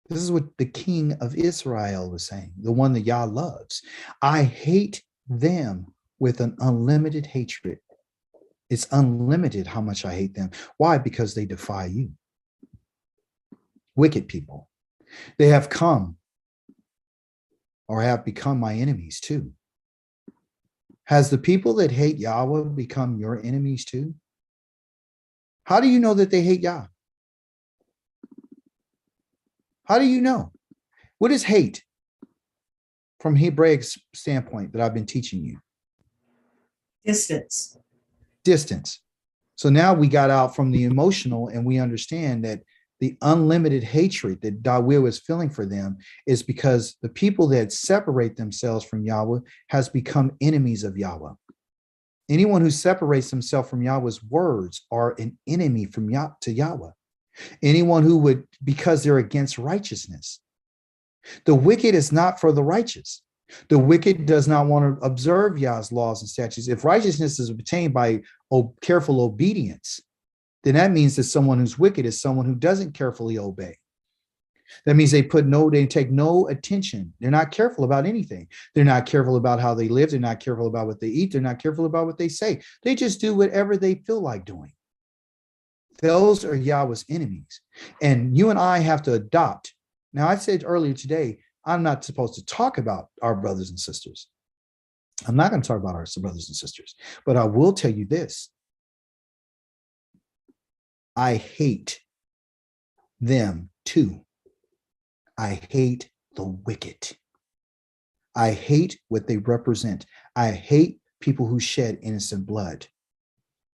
This is what the king of Israel was saying, the one that Yah loves. I hate them with an unlimited hatred. It's unlimited how much I hate them. Why? Because they defy you. Wicked people. They have come or have become my enemies too. Has the people that hate Yahweh become your enemies too? How do you know that they hate Yah? How do you know? What is hate from Hebraic standpoint that I've been teaching you? Distance. Distance. So now we got out from the emotional and we understand that the unlimited hatred that Dawid was feeling for them is because the people that separate themselves from Yahweh has become enemies of Yahweh. Anyone who separates himself from Yahweh's words are an enemy from to Yahweh. Anyone who would, because they're against righteousness. The wicked is not for the righteous. The wicked does not want to observe Yah's laws and statutes. If righteousness is obtained by careful obedience, then that means that someone who's wicked is someone who doesn't carefully obey. That means they take no attention. They're not careful about anything. They're not careful about how they live. They're not careful about what they eat. They're not careful about what they say. They just do whatever they feel like doing. Those are Yahweh's enemies. And you and I have to adopt. Now, I said earlier today, I'm not supposed to talk about our brothers and sisters. I'm not going to talk about our brothers and sisters, but I will tell you this. I hate them too. I hate the wicked. I hate what they represent. I hate people who shed innocent blood.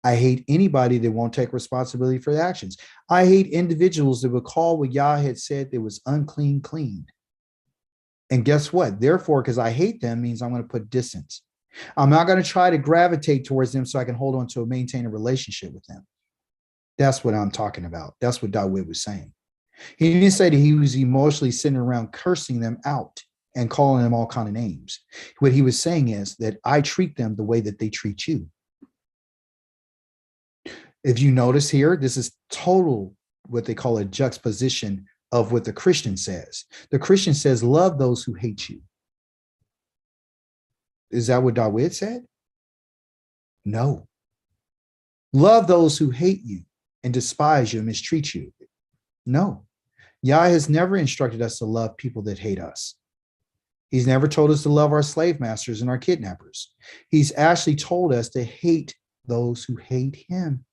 I hate anybody that won't take responsibility for their actions. I hate individuals that would call what Yah had said that was unclean, clean. And guess what? Therefore, because I hate them means I'm going to put distance. I'm not going to try to gravitate towards them so I can hold on to maintain a relationship with them. That's what I'm talking about. That's what Dawid was saying. He didn't say that he was emotionally sitting around cursing them out and calling them all kind of names. What he was saying is that I treat them the way that they treat you. If you notice here, this is total what they call a juxtaposition of what the Christian says. The Christian says, love those who hate you. Is that what Dawid said? No. Love those who hate you and despise you and mistreat you. No. Yah has never instructed us to love people that hate us. He's never told us to love our slave masters and our kidnappers. He's actually told us to hate those who hate him.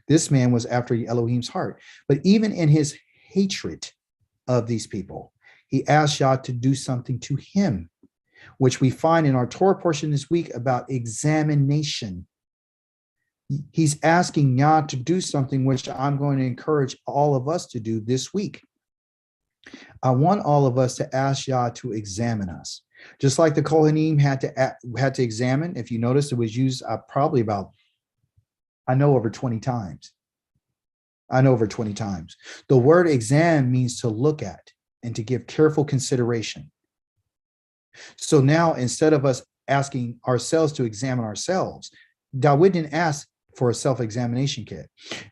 This man was after Elohim's heart. But even in his hatred of these people, he asked Yah to do something to him, which we find in our Torah portion this week about examination. He's asking Yah to do something which I'm going to encourage all of us to do this week. I want all of us to ask Yah to examine us. Just like the Kohanim had to examine. If you notice, it was used probably about, I know, over 20 times. I know over 20 times. The word exam means to look at and to give careful consideration. So now instead of us asking ourselves to examine ourselves, Dawid didn't ask for a self-examination kit.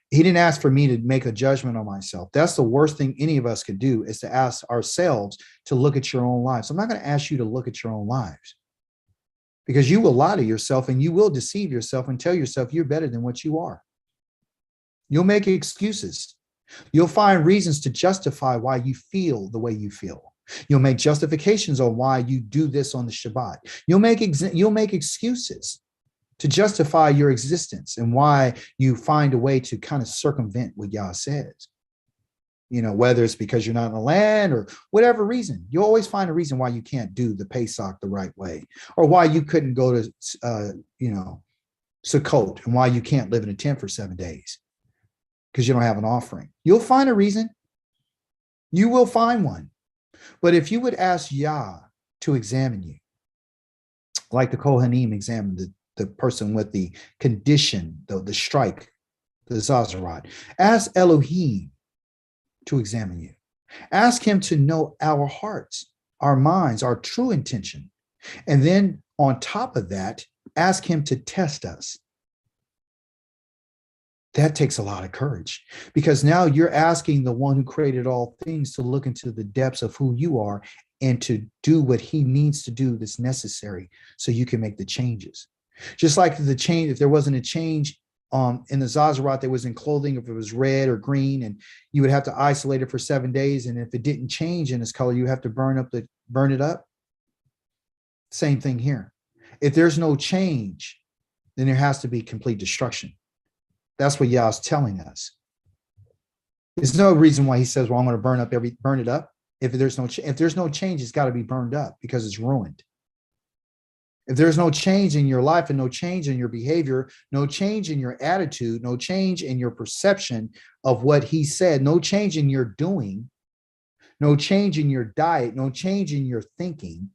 He didn't ask for me to make a judgment on myself. That's the worst thing any of us could do, is to ask ourselves to look at your own lives. I'm not going to ask you to look at your own lives, because you will lie to yourself and you will deceive yourself and tell yourself you're better than what you are. You'll make excuses. You'll find reasons to justify why you feel the way you feel. You'll make justifications on why you do this on the Shabbat. You'll make excuses to justify your existence and why you find a way to kind of circumvent what Yah says. You know, whether it's because you're not in the land or whatever reason, you always find a reason why you can't do the Pesach the right way, or why you couldn't go to, Sukkot, and why you can't live in a tent for 7 days because you don't have an offering. You'll find a reason. You will find one. But if you would ask Yah to examine you, like the Kohanim examined the person with the condition, the strike, the Zazarat, ask Elohim to examine you. Ask him to know our hearts, our minds, our true intention. And then on top of that, ask him to test us. That takes a lot of courage, because now you're asking the one who created all things to look into the depths of who you are and to do what he needs to do that's necessary so you can make the changes. Just like the change, if there wasn't a change in the Zazarat that was in clothing, if it was red or green, and you would have to isolate it for 7 days. And if it didn't change in its color, you have to burn it up. Same thing here. If there's no change, then there has to be complete destruction. That's what Yah's telling us. There's no reason why he says, well, I'm going to burn it up. If there's no change, it's got to be burned up because it's ruined. If there's no change in your life and no change in your behavior, no change in your attitude, no change in your perception of what he said, no change in your doing, no change in your diet, no change in your thinking,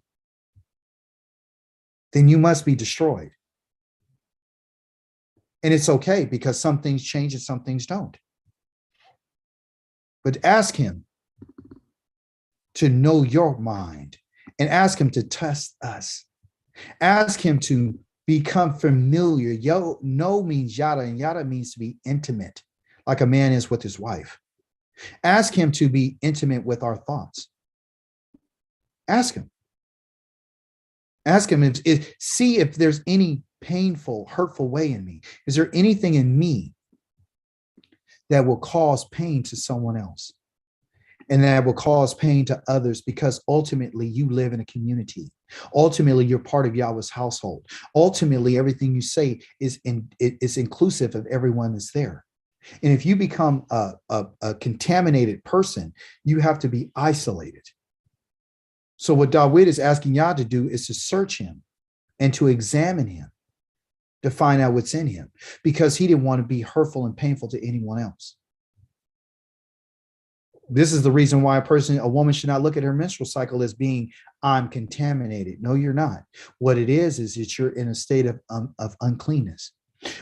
then you must be destroyed. And it's okay, because some things change and some things don't. But ask him to know your mind and ask him to test us. Ask him to become familiar. Know means yada, and yada means to be intimate, like a man is with his wife. Ask him to be intimate with our thoughts. Ask him. Ask him see if there's any painful, hurtful way in me. Is there anything in me that will cause pain to someone else? And that will cause pain to others, because ultimately you live in a community. Ultimately, you're part of Yahweh's household. Ultimately, everything you say is inclusive of everyone that's there. And if you become a contaminated person, you have to be isolated. So what Dawid is asking Yah to do is to search him and to examine him, to find out what's in him, because he didn't want to be hurtful and painful to anyone else. This is the reason why a woman should not look at her menstrual cycle as being, I'm contaminated. No, you're not. What it is that you're in a state of uncleanness.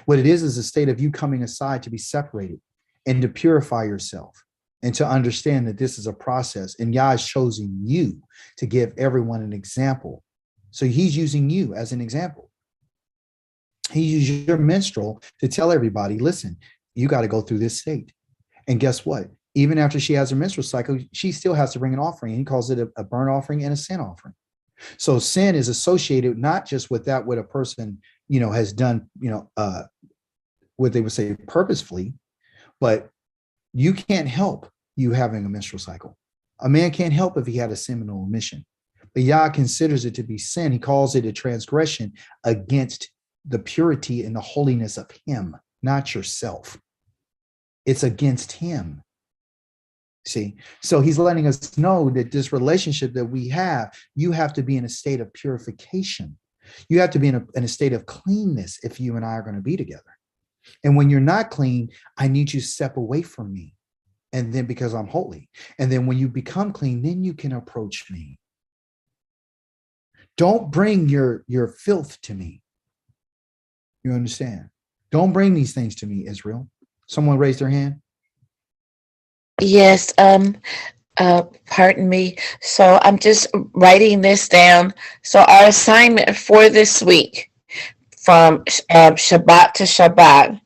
What it is a state of you coming aside to be separated and to purify yourself and to understand that this is a process. And Yah has chosen you to give everyone an example. So he's using you as an example. He used your menstrual to tell everybody, listen, you got to go through this state. And guess what? Even after she has her menstrual cycle, she still has to bring an offering. He calls it a burnt offering and a sin offering. So sin is associated not just with that what a person, has done, what they would say purposefully, but you can't help you having a menstrual cycle. A man can't help if he had a seminal emission. But Yah considers it to be sin. He calls it a transgression against the purity and the holiness of him, not yourself. It's against him. See, so he's letting us know that this relationship that we have, you have to be in a state of purification. You have to be in a state of cleanness if you and I are going to be together. And when you're not clean, I need you to step away from me. And then because I'm holy. And then when you become clean, then you can approach me. Don't bring your filth to me. You understand? Don't bring these things to me, Israel. Someone raised their hand. Yes, pardon me. So I'm just writing this down. So our assignment for this week from Shabbat to Shabbat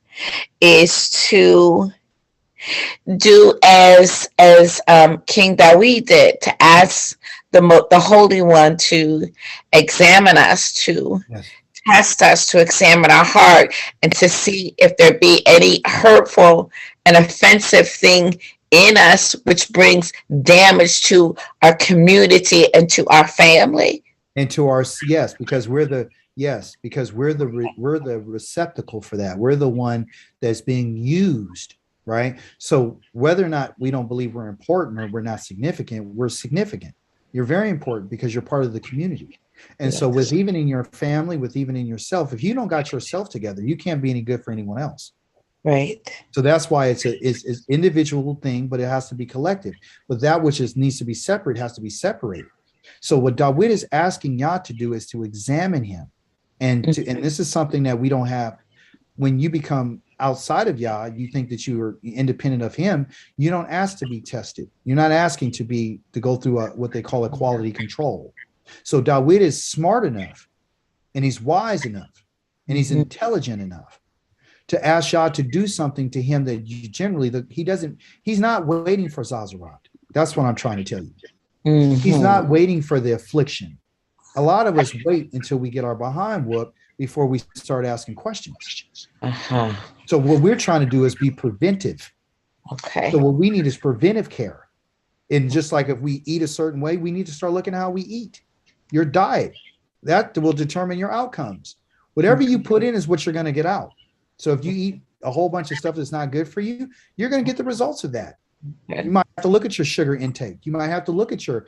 is to do as King Dawid did, to ask the Holy One to examine us, to Yes. test us, to examine our heart, and to see if there be any hurtful and offensive thing in us which brings damage to our community and to our family. And to our, yes, because we're the receptacle for that. We're the one that's being used, right? So whether or not we don't believe we're important or we're not significant, we're significant. You're very important because you're part of the community. And so with Yes. even in your family, with even in yourself, if you don't got yourself together, you can't be any good for anyone else. Right. So that's why it's individual thing, but it has to be collective. But that which needs to be separate has to be separated. So what Dawid is asking Yah to do is to examine him, and this is something that we don't have. When you become outside of Yah, you think that you are independent of Him. You don't ask to be tested. You're not asking to go through what they call a quality control. So Dawid is smart enough, and he's wise enough, and he's intelligent enough to ask Yah to do something to him that he's not waiting for Zazarat. That's what I'm trying to tell you. He's not waiting for the affliction. A lot of us wait until we get our behind whooped before we start asking questions. Uh-huh. So what we're trying to do is be preventive. Okay. So what we need is preventive care. And just like if we eat a certain way, we need to start looking at how we eat. Your diet, that will determine your outcomes. Whatever you put in is what you're going to get out. So if you eat a whole bunch of stuff that's not good for you, you're going to get the results of that. You might have to look at your sugar intake. You might have to look at your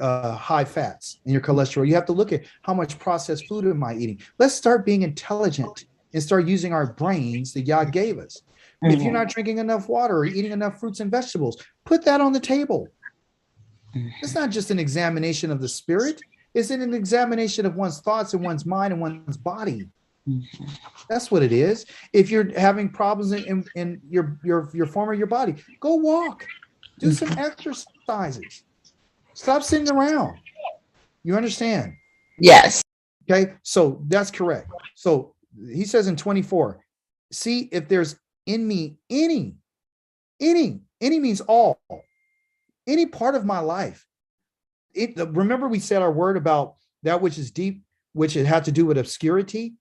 high fats and your cholesterol. You have to look at how much processed food am I eating. Let's start being intelligent and start using our brains that Yah gave us. If you're not drinking enough water or eating enough fruits and vegetables, put that on the table. It's not just an examination of the spirit. It's an examination of one's thoughts and one's mind and one's body. That's what it is. If you're having problems in your form of your body, go walk, do some exercises, stop sitting around. You understand? Yes. Okay, so that's correct. So he says in 24, see if there's in me any means all, any part of my life. Remember we said our word about that which is deep, which it had to do with obscurity.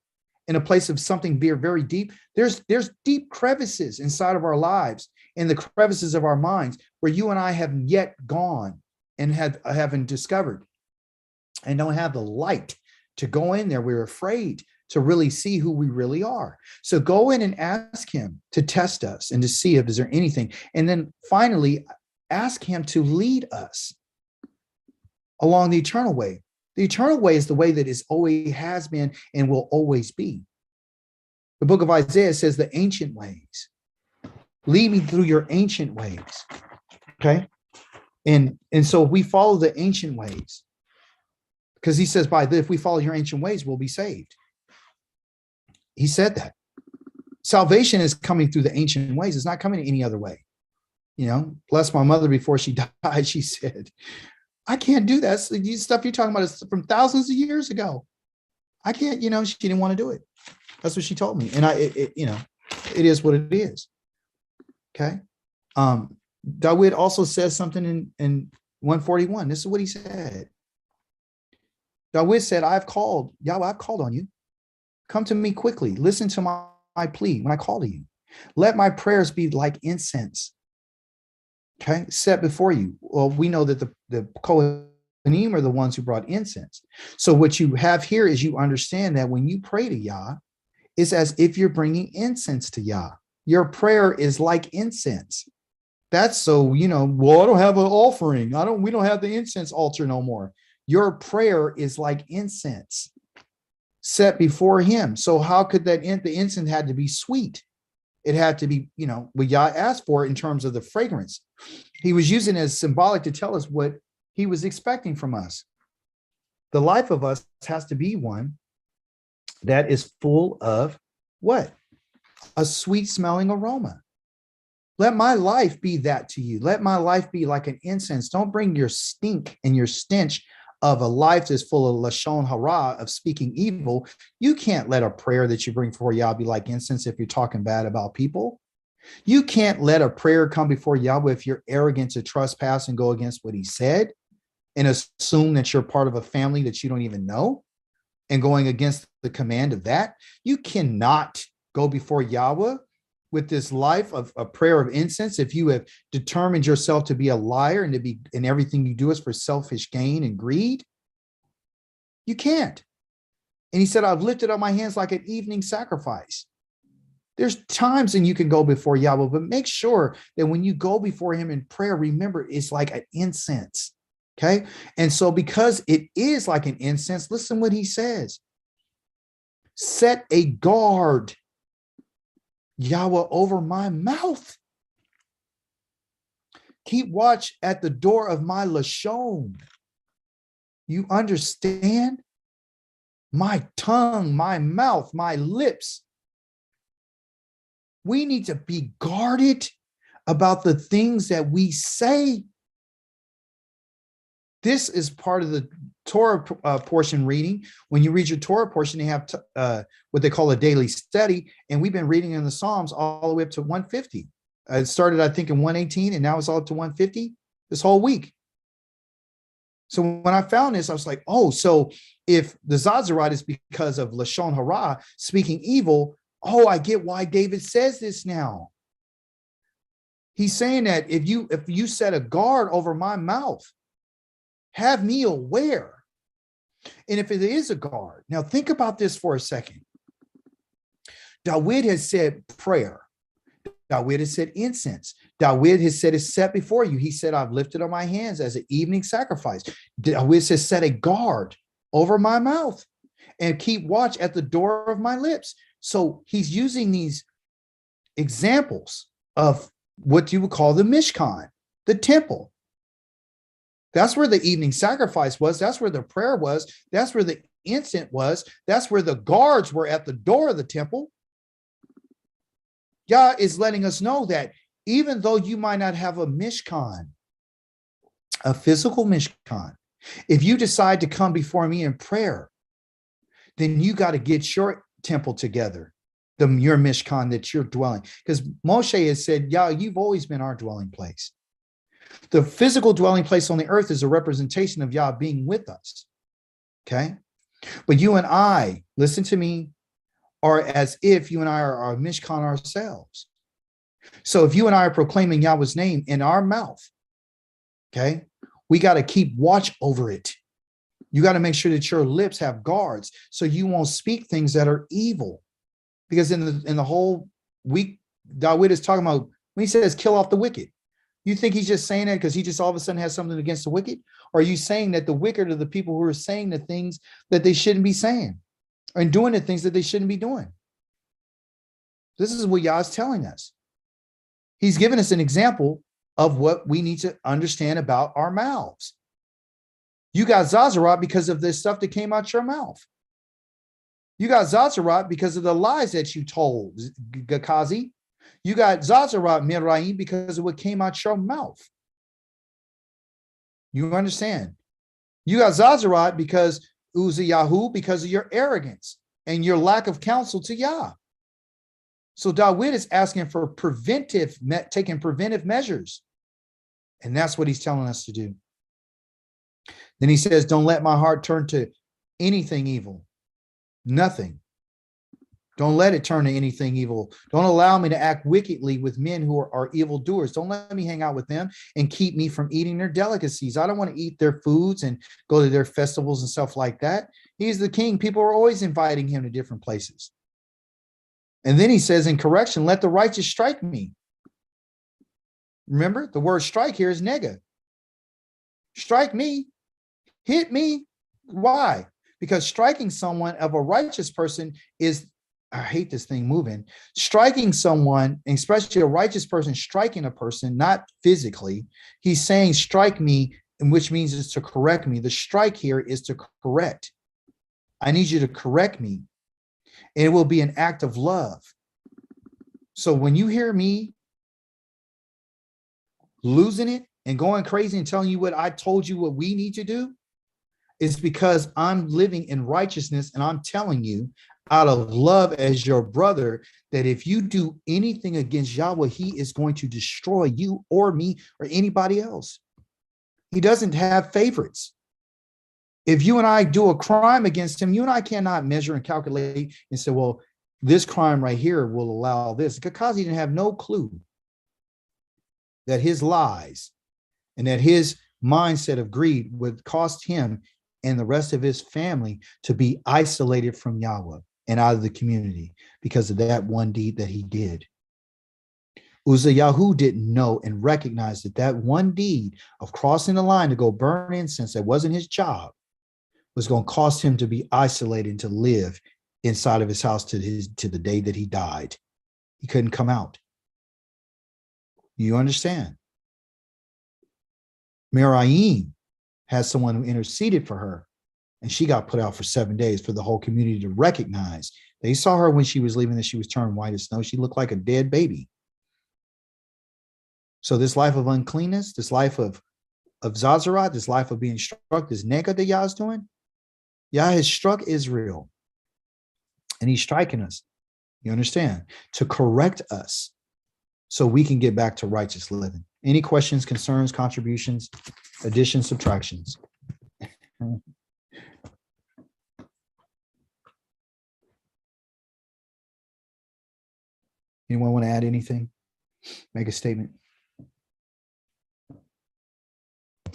In a place of something very deep, there's deep crevices inside of our lives, in the crevices of our minds, where you and I haven't yet gone and haven't discovered, and don't have the light to go in there. We're afraid to really see who we really are. So go in and ask him to test us and to see if there anything, and then finally ask him to lead us along the eternal way. The eternal way is the way that is always has been and will always be. The book of Isaiah says the ancient ways. Lead me through your ancient ways. Okay. And so we follow the ancient ways, because he says if we follow your ancient ways, we'll be saved. He said that. Salvation is coming through the ancient ways. It's not coming any other way. Bless my mother, before she died, she said, I can't do that. These stuff you're talking about is from thousands of years ago. I can't, she didn't want to do it. That's what she told me. And it is what it is. Okay. Dawid also says something in 141. This is what he said. Dawid said, I've called on you. Come to me quickly. Listen to my plea when I call to you. Let my prayers be like incense. Okay, set before you. Well, we know that the Kohanim are the ones who brought incense. So what you have here is you understand that when you pray to Yah, it's as if you're bringing incense to Yah. Your prayer is like incense. That's so, well, I don't have an offering. We don't have the incense altar no more. Your prayer is like incense set before him. So how could the incense had to be sweet? It had to be, what Yah asked for in terms of the fragrance. He was using it as symbolic to tell us what he was expecting from us. The life of us has to be one that is full of what? A sweet smelling aroma. Let my life be that to you. Let my life be like an incense. Don't bring your stink and your stench of a life that's full of LaShon hara, of speaking evil. You can't let a prayer that you bring before Yah be like incense if you're talking bad about people. You can't let a prayer come before Yahweh if you're arrogant to trespass and go against what he said and assume that you're part of a family that you don't even know and going against the command of that. You cannot go before Yahweh with this life of a prayer of incense if you have determined yourself to be a liar and everything you do is for selfish gain and greed. You can't. And he said, I've lifted up my hands like an evening sacrifice. There's times when you can go before Yahweh, but make sure that when you go before him in prayer, remember it's like an incense. Okay. And so because it is like an incense, listen what he says. Set a guard, Yahweh, over my mouth. Keep watch at the door of my LaShon. You understand? My tongue, my mouth, my lips. We need to be guarded about the things that we say. This is part of the Torah portion reading. When you read your Torah portion, they have what they call a daily study. And we've been reading in the Psalms all the way up to 150. It started, I think, in 118, and now it's all up to 150 this whole week. So when I found this, I was like, oh, so if the Zazarat is because of LaShon hara, speaking evil, oh, I get why David says this now. He's saying that if you set a guard over my mouth, have me aware. And if it is a guard, now think about this for a second. David has said prayer. David has said incense. David has said it's set before you. He said, I've lifted up my hands as an evening sacrifice. David says, set a guard over my mouth and keep watch at the door of my lips. So he's using these examples of what you would call the Mishkan, the temple. That's where the evening sacrifice was. That's where the prayer was. That's where the incense was. That's where the guards were at the door of the temple. Yah is letting us know that even though you might not have a Mishkan, a physical Mishkan, if you decide to come before me in prayer, then you got to get your temple together, your Mishkan that you're dwelling. Because Moshe has said, Yah, you've always been our dwelling place. The physical dwelling place on the earth is a representation of Yah being with us. Okay. But you and I, listen to me, are as if you and I are Mishkan ourselves. So if you and I are proclaiming Yahweh's name in our mouth, okay, we got to keep watch over it. You got to make sure that your lips have guards so you won't speak things that are evil. Because in the whole week, David is talking about when he says kill off the wicked. You think he's just saying that because he just all of a sudden has something against the wicked? Or are you saying that the wicked are the people who are saying the things that they shouldn't be saying and doing the things that they shouldn't be doing? This is what Yah is telling us. He's given us an example of what we need to understand about our mouths. You got Zazarat because of this stuff that came out your mouth. You got Zazarat because of the lies that you told, Gakazi. You got Zazarat Miraim because of what came out your mouth. You understand? You got Zazarat because Uziyahu because of your arrogance and your lack of counsel to Yah. So David is asking for taking preventive measures. And that's what he's telling us to do. Then he says, don't let my heart turn to anything evil. Nothing. Don't let it turn to anything evil. Don't allow me to act wickedly with men who are evildoers. Don't let me hang out with them and keep me from eating their delicacies. I don't want to eat their foods and go to their festivals and stuff like that. He's the king. People are always inviting him to different places. And then he says in correction, let the righteous strike me. Remember, the word strike here is nega. Strike me, hit me. Why? Because striking someone of a righteous person is, I hate this thing moving, striking someone, especially a righteous person striking a person, not physically. He's saying strike me, and which means is to correct me. The strike here is to correct. I need you to correct me. And it will be an act of love. So when you hear me losing it and going crazy and telling you what I told you what we need to do, is because I'm living in righteousness and I'm telling you out of love as your brother that if you do anything against Yahweh, he is going to destroy you or me or anybody else. He doesn't have favorites. If you and I do a crime against him, you and I cannot measure and calculate and say, well, this crime right here will allow this, because he didn't have no clue that his lies and that his mindset of greed would cost him and the rest of his family to be isolated from Yahweh and out of the community because of that one deed that he did. Uzziyahu didn't know and recognize that that one deed of crossing the line to go burn incense, that wasn't his job, was going to cost him to be isolated and to live inside of his house to the day that he died. He couldn't come out. You understand? Miriam had someone who interceded for her, and she got put out for 7 days for the whole community to recognize. They saw her when she was leaving that she was turned white as snow. She looked like a dead baby. So this life of uncleanness, this life of Zazarat, this life of being struck, this nega that Yah is doing, Yah has struck Israel, and he's striking us, you understand, to correct us so we can get back to righteous living. Any questions, concerns, contributions, additions, subtractions? Anyone want to add anything? Make a statement?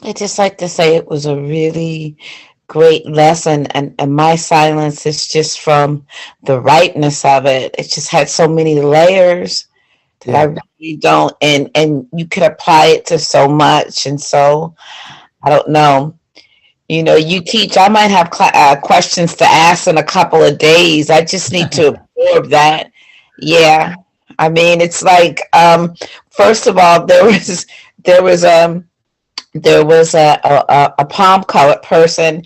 I just like to say it was a really great lesson, and my silence is just from the rightness of it. It just had so many layers that I really don't, and you could apply it to so much. And so I don't know. You know, you teach. I might have questions to ask in a couple of days. I just need to absorb that. Yeah, I mean, it's like, first of all, there was a palm colored person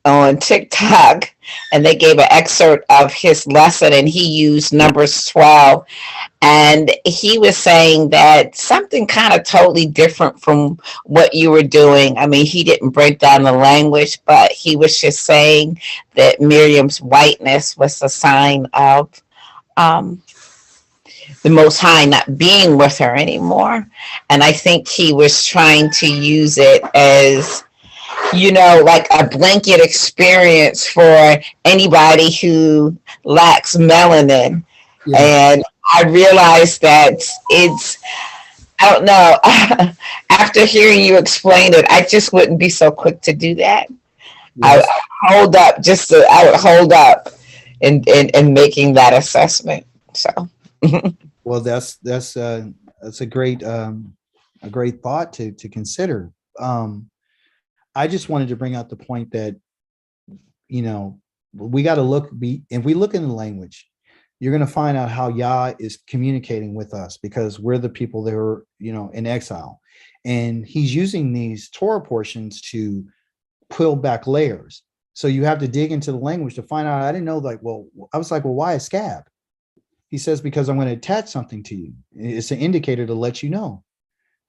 on TikTok, and they gave an excerpt of his lesson, and he used Numbers 12, and he was saying that something kind of totally different from what you were doing. I mean, he didn't break down the language, but he was just saying that Miriam's whiteness was a sign of the Most High not being with her anymore. And I think he was trying to use it as, you know, like a blanket experience for anybody who lacks melanin. Yeah. And I realized that I don't know, after hearing you explain it, I just wouldn't be so quick to do that. Yes. I would hold up in making that assessment. So. Well, that's a great thought to consider. I just wanted to bring out the point that, you know, we got to if we look in the language, you're going to find out how Yah is communicating with us, because we're the people that are, you know, in exile, and he's using these Torah portions to peel back layers. So you have to dig into the language to find out. I didn't know, I was like, well, why a scab? He says, because I'm going to attach something to you. It's an indicator to let you know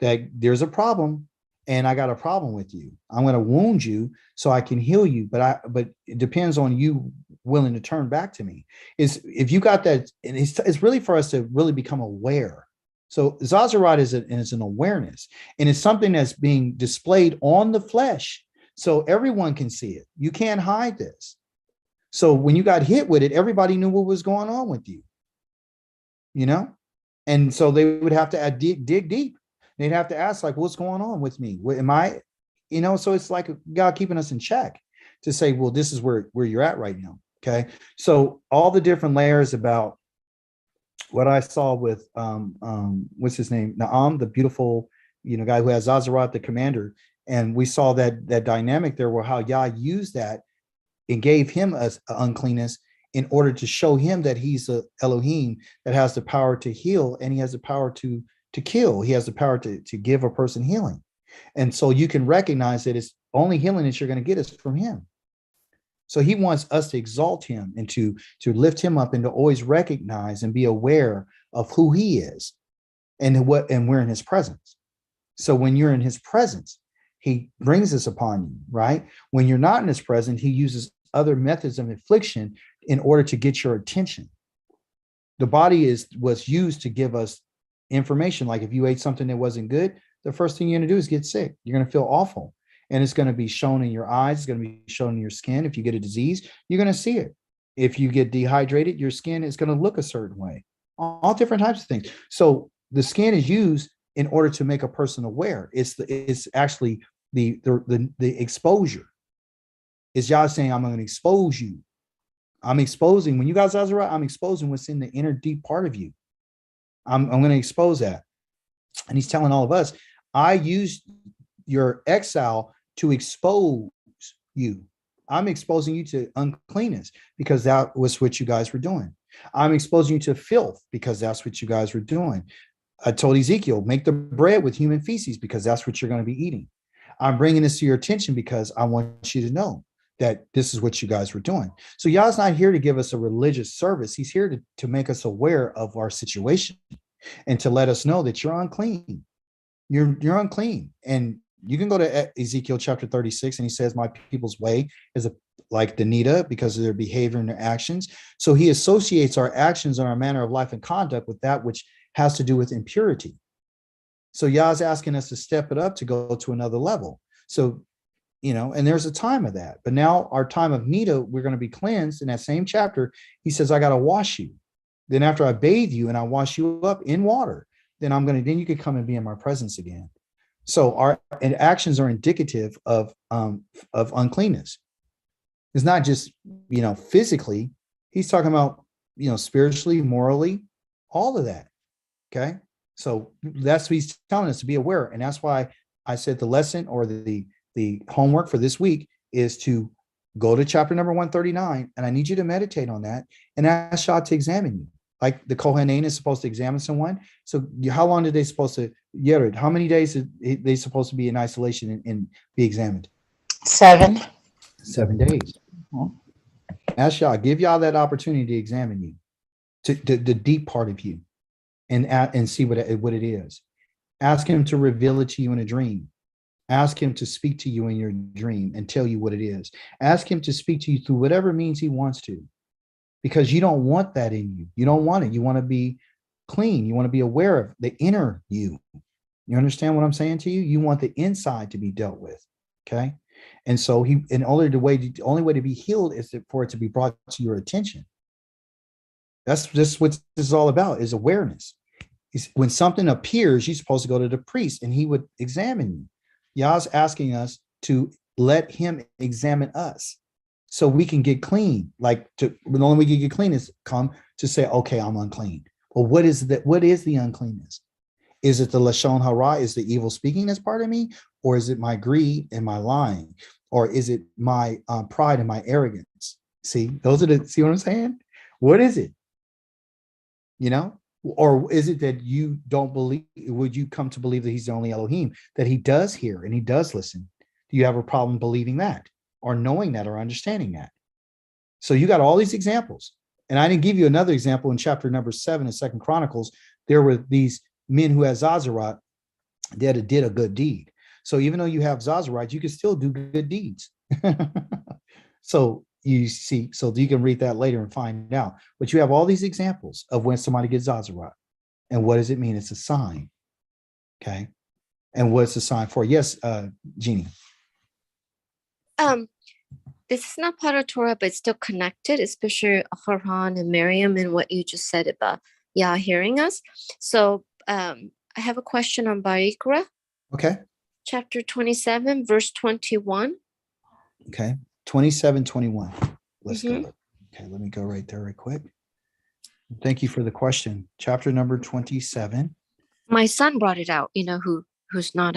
that there's a problem, and I got a problem with you. I'm going to wound you so I can heal you. But it depends on you willing to turn back to me. If you got that, and it's really for us to really become aware. So Zazarat is an awareness, and it's something that's being displayed on the flesh, so everyone can see it. You can't hide this. So when you got hit with it, everybody knew what was going on with you. You know, and so they would have to dig deep. They'd have to ask, like, what's going on with me? What am I, you know? So it's like God keeping us in check to say, well, this is where you're at right now. Okay. So all the different layers about what I saw with what's his name? Naam, the beautiful, you know, guy who has Zazarat, the commander. And we saw that dynamic there, where how Yah used that and gave him a uncleanness in order to show him that he's a Elohim that has the power to heal, and he has the power to kill. He has the power to give a person healing. And so you can recognize that it's only healing that you're going to get is from him. So he wants us to exalt him and to lift him up and to always recognize and be aware of who he is and we're in his presence. So when you're in his presence, he brings this upon you, right? When you're not in his presence, he uses other methods of infliction in order to get your attention. The body was used to give us information. Like if you ate something that wasn't good, the first thing you're going to do is get sick. You're going to feel awful. And it's going to be shown in your eyes. It's going to be shown in your skin. If you get a disease, you're going to see it. If you get dehydrated, your skin is going to look a certain way. All different types of things. So the skin is used in order to make a person aware. It's actually the exposure. Is Yah saying, I'm going to expose you. I'm exposing, when you guys are right, I'm exposing what's in the inner deep part of you. I'm going to expose that. And he's telling all of us, I used your exile to expose you. I'm exposing you to uncleanness because that was what you guys were doing. I'm exposing you to filth because that's what you guys were doing. I told Ezekiel, make the bread with human feces because that's what you're going to be eating. I'm bringing this to your attention because I want you to know that this is what you guys were doing. So Yah's not here to give us a religious service. He's here to make us aware of our situation and to let us know that you're unclean. You're unclean. And you can go to Ezekiel chapter 36, and he says, my people's way is like the Nita because of their behavior and their actions. So he associates our actions and our manner of life and conduct with that which has to do with impurity. So Yah's asking us to step it up to go to another level. So, and there's a time of that. But now our time of Nita, we're going to be cleansed. In that same chapter, he says, I got to wash you. Then after I bathe you and I wash you up in water, then you can come and be in my presence again. So our actions are indicative of uncleanness. It's not just, physically. He's talking about, spiritually, morally, all of that. Okay. So that's what he's telling us, to be aware. And that's why I said the lesson or the homework for this week is to go to chapter number 139. And I need you to meditate on that and ask Shah to examine you. Like the Kohanim is supposed to examine someone. So how long did they supposed to, Yerid, how many days are they supposed to be in isolation and be examined? 7. 7 days. Ask Yah, give y'all that opportunity to examine you, to the deep part of you, and see what it is. Ask him to reveal it to you in a dream. Ask him to speak to you in your dream and tell you what it is. Ask him to speak to you through whatever means he wants to, because you don't want that in you. You don't want it. You want to be clean. You want to be aware of the inner you. You understand what I'm saying to you? You want the inside to be dealt with. Okay. And so the only way to be healed is for it to be brought to your attention. That's just what this is all about, is awareness. When something appears, you're supposed to go to the priest and he would examine you. Yah's asking us to let him examine us so we can get clean. The only way we can get clean is come to say, okay, I'm unclean. Well, what is that? What is the uncleanness? Is it the LaShon hara? Is the evil speaking as part of me? Or is it my greed and my lying? Or is it my pride and my arrogance? See what I'm saying? What is it? Or is it that you don't believe, would you come to believe that he's the only Elohim, that he does hear and he does listen? Do you have a problem believing that or knowing that or understanding that? So you got all these examples. And I didn't give you another example in chapter number 7 in 2 Chronicles. There were these men who had Zazarat that did a good deed. So even though you have Zazarat, you can still do good deeds. So you see, so you can read that later and find out. But you have all these examples of when somebody gets Zazarat. And what does it mean? It's a sign. Okay. And what's the sign for? Yes, Jeannie. This is not part of Torah, but it's still connected, especially Harhan and Miriam and what you just said about Yah hearing us. So I have a question on Vayikra. Okay. Chapter 27, verse 21. Okay. 27:21. Let's go. Okay, let me go right there right quick. Thank you for the question. Chapter number 27. My son brought it out, who's not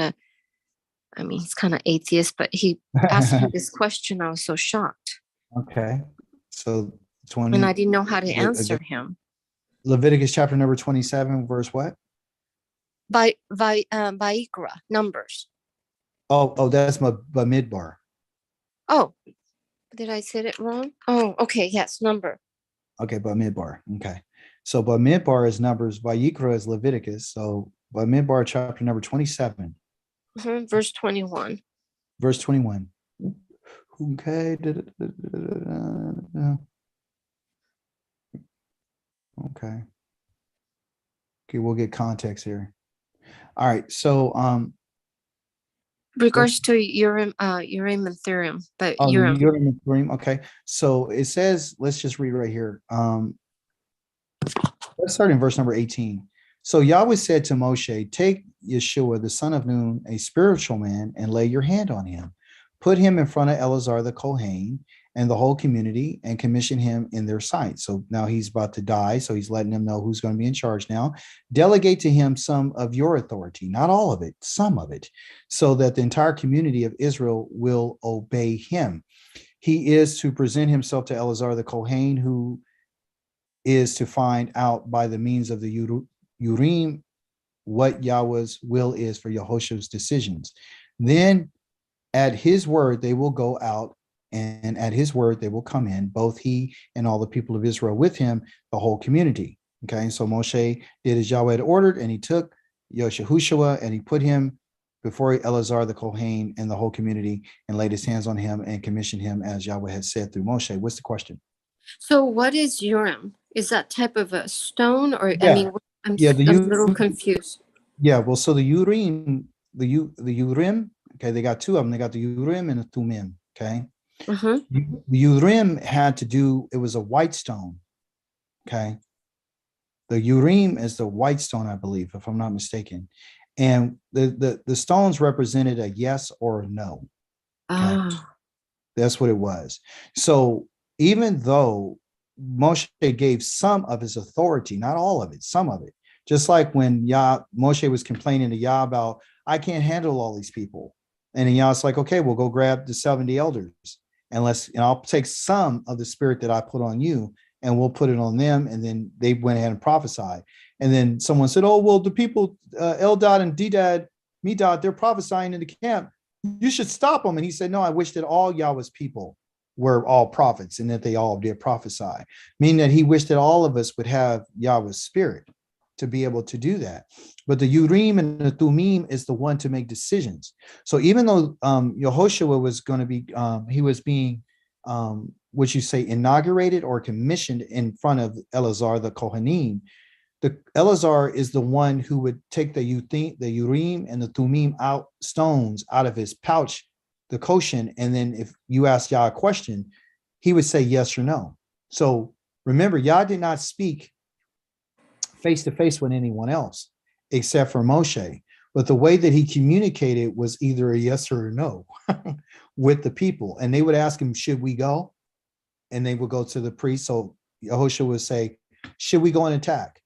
he's kind of atheist, but he asked me this question. I was so shocked. Okay. So 20. And I didn't know how to answer him. Leviticus chapter number 27, verse what? Vayikra, Numbers. Oh, that's my Bamidbar. Oh, did I say it wrong? Oh, okay. Yes, number. Okay, Bamidbar. Okay. So Bamidbar is Numbers, Vayikra is Leviticus. So Bamidbar chapter number 27. Verse 21. Verse 21. Okay. Okay. Okay, we'll get context here. All right. So Regards to Urim and Thummim, but oh, Urim. Urim and Thummim. Okay. So it says, let's just read right here. Let's start in verse number 18. So Yahweh said to Moshe, take Yeshua, the son of Nun, a spiritual man, and lay your hand on him. Put him in front of Eleazar the Kohen and the whole community and commission him in their sight. So now he's about to die. So he's letting them know who's going to be in charge now. Delegate to him some of your authority, not all of it, some of it, so that the entire community of Israel will obey him. He is to present himself to Eleazar the Kohen, who is to find out by the means of the Urim what Yahweh's will is for Yehoshua's decisions. Then at his word, they will go out, and at his word, they will come in, both he and all the people of Israel with him, the whole community. Okay, so Moshe did as Yahweh had ordered, and he took Yahushua and he put him before Eleazar the Kohen and the whole community and laid his hands on him and commissioned him as Yahweh had said through Moshe. What's the question? So what is Urim? Is that type of a stone, or Yeah. I mean, I'm a little confused. Yeah, well, so the Urim, the Urim, okay, they got two of them. They got the Urim and the Thummim. Okay, the Urim had to do. It was a white stone. Okay, the Urim is the white stone, I believe, if I'm not mistaken, and the stones represented a yes or a no. Okay, that's what it was. So even though Moshe gave some of his authority, not all of it, some of it. Just like when Moshe was complaining to Yah about, I can't handle all these people. And then Yah's like, okay, we'll go grab the 70 elders and I'll take some of the spirit that I put on you and we'll put it on them. And then they went ahead and prophesied. And then someone said, oh, well, the people, Eldad and Dedad, Medad, they're prophesying in the camp. You should stop them. And he said, no, I wish that all Yahweh's people were all prophets and that they all did prophesy, meaning that he wished that all of us would have Yahweh's spirit to be able to do that. But the Urim and the Thummim is the one to make decisions. So even though Yehoshua was going to be, he was being, would you say, inaugurated or commissioned in front of Eleazar the Kohanim, the Eleazar is the one who would take the Urim and the Thummim stones out of his pouch, the koshin, and then if you ask Yah a question, he would say yes or no. So remember, Yah did not speak face to face with anyone else except for Moshe. But the way that he communicated was either a yes or a no with the people. And they would ask him, should we go? And they would go to the priest. So Yehoshua would say, should we go and attack?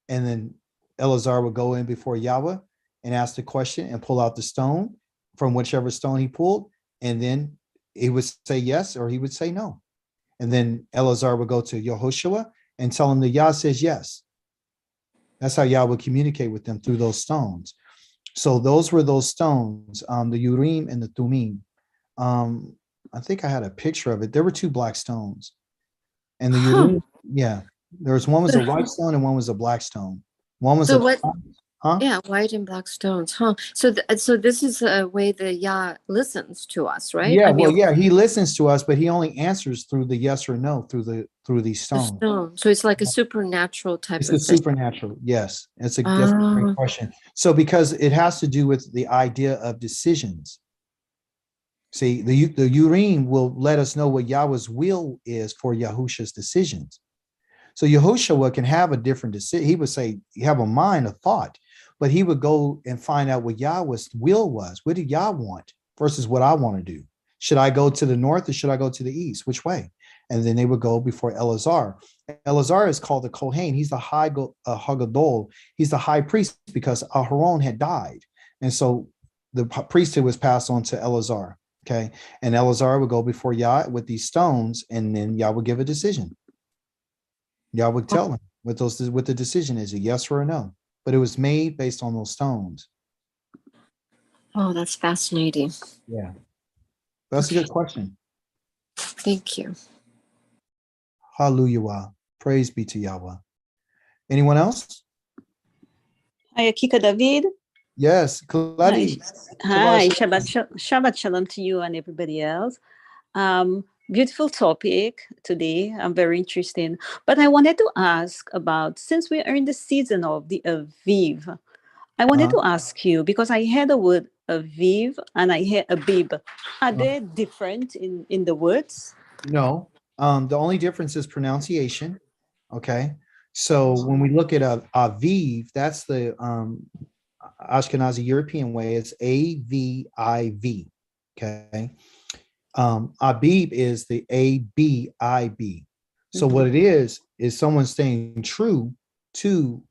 And then Eleazar would go in before Yahweh and ask the question and pull out the stone from whichever stone he pulled. And then he would say yes, or he would say no. And then Eleazar would go to Yehoshua and tell him that Yah says yes. That's how Yah would communicate with them through those stones. So those were those stones, the Urim and the Thummim. I think I had a picture of it. There were two black stones. And the Urim, yeah, one was a white stone and one was a black stone. One was Yeah, white and black stones, huh? So this is a way that Yah listens to us, right? Yeah, yeah, he listens to us, but he only answers through the yes or no through these stones. So it's like a supernatural type it's of a thing. supernatural, yes. That's a great question. So because it has to do with the idea of decisions. See, the Urim will let us know what Yahweh's will is for Yahusha's decisions. So Yehoshua can have a different decision. He would say, you have a mind, a thought, but he would go and find out what Yahweh's will was. What did Yah want versus what I want to do? Should I go to the north or should I go to the east? Which way? And then they would go before Eleazar. Eleazar is called the Kohen. He's the high Hagadol. He's the high priest because Aharon had died. And so the priesthood was passed on to Eleazar. Okay. And Eleazar would go before Yah with these stones, and then Yah would give a decision. Yah would tell him what the decision is, a yes or a no. But it was made based on those stones. Oh, that's fascinating. Yeah. That's a good question. Thank you. Hallelujah. Praise be to Yahweh. Anyone else? Hi, Akika David. Yes, Claudie. Hi, Shabbat Shalom to you and everybody else. Beautiful topic today. I'm very interested. But I wanted to ask about, since we are in the season of the Aviv, I wanted to ask you, because I heard the word Aviv and I heard Abib. Are they different in the words? No, the only difference is pronunciation. Okay. So when we look at Aviv, that's the Ashkenazi European way. It's Aviv. Okay. Abib is the Abib. So what it is someone staying true to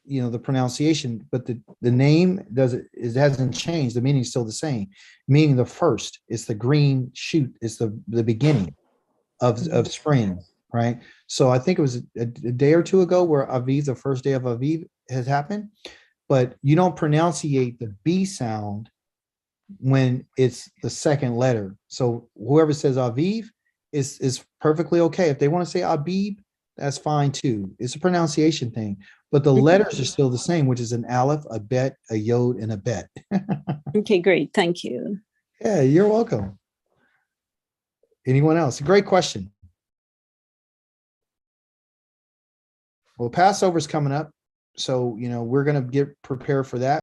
the pronunciation, but the name it hasn't changed. The meaning is still the same. Meaning the first, it's the green shoot, it's the beginning of spring, right? So I think it was a day or two ago where Aviv, the first day of Aviv, has happened, but you don't pronunciate the B sound when it's the second letter. So whoever says Aviv is perfectly okay. If they want to say Abib, that's fine too. It's a pronunciation thing, but the letters are still the same, which is an aleph, a bet, a yod, and a bet. Okay, great. Thank you. Yeah, you're welcome. Anyone else? Great question. Well, Passover's coming up, so we're going to get prepared for that.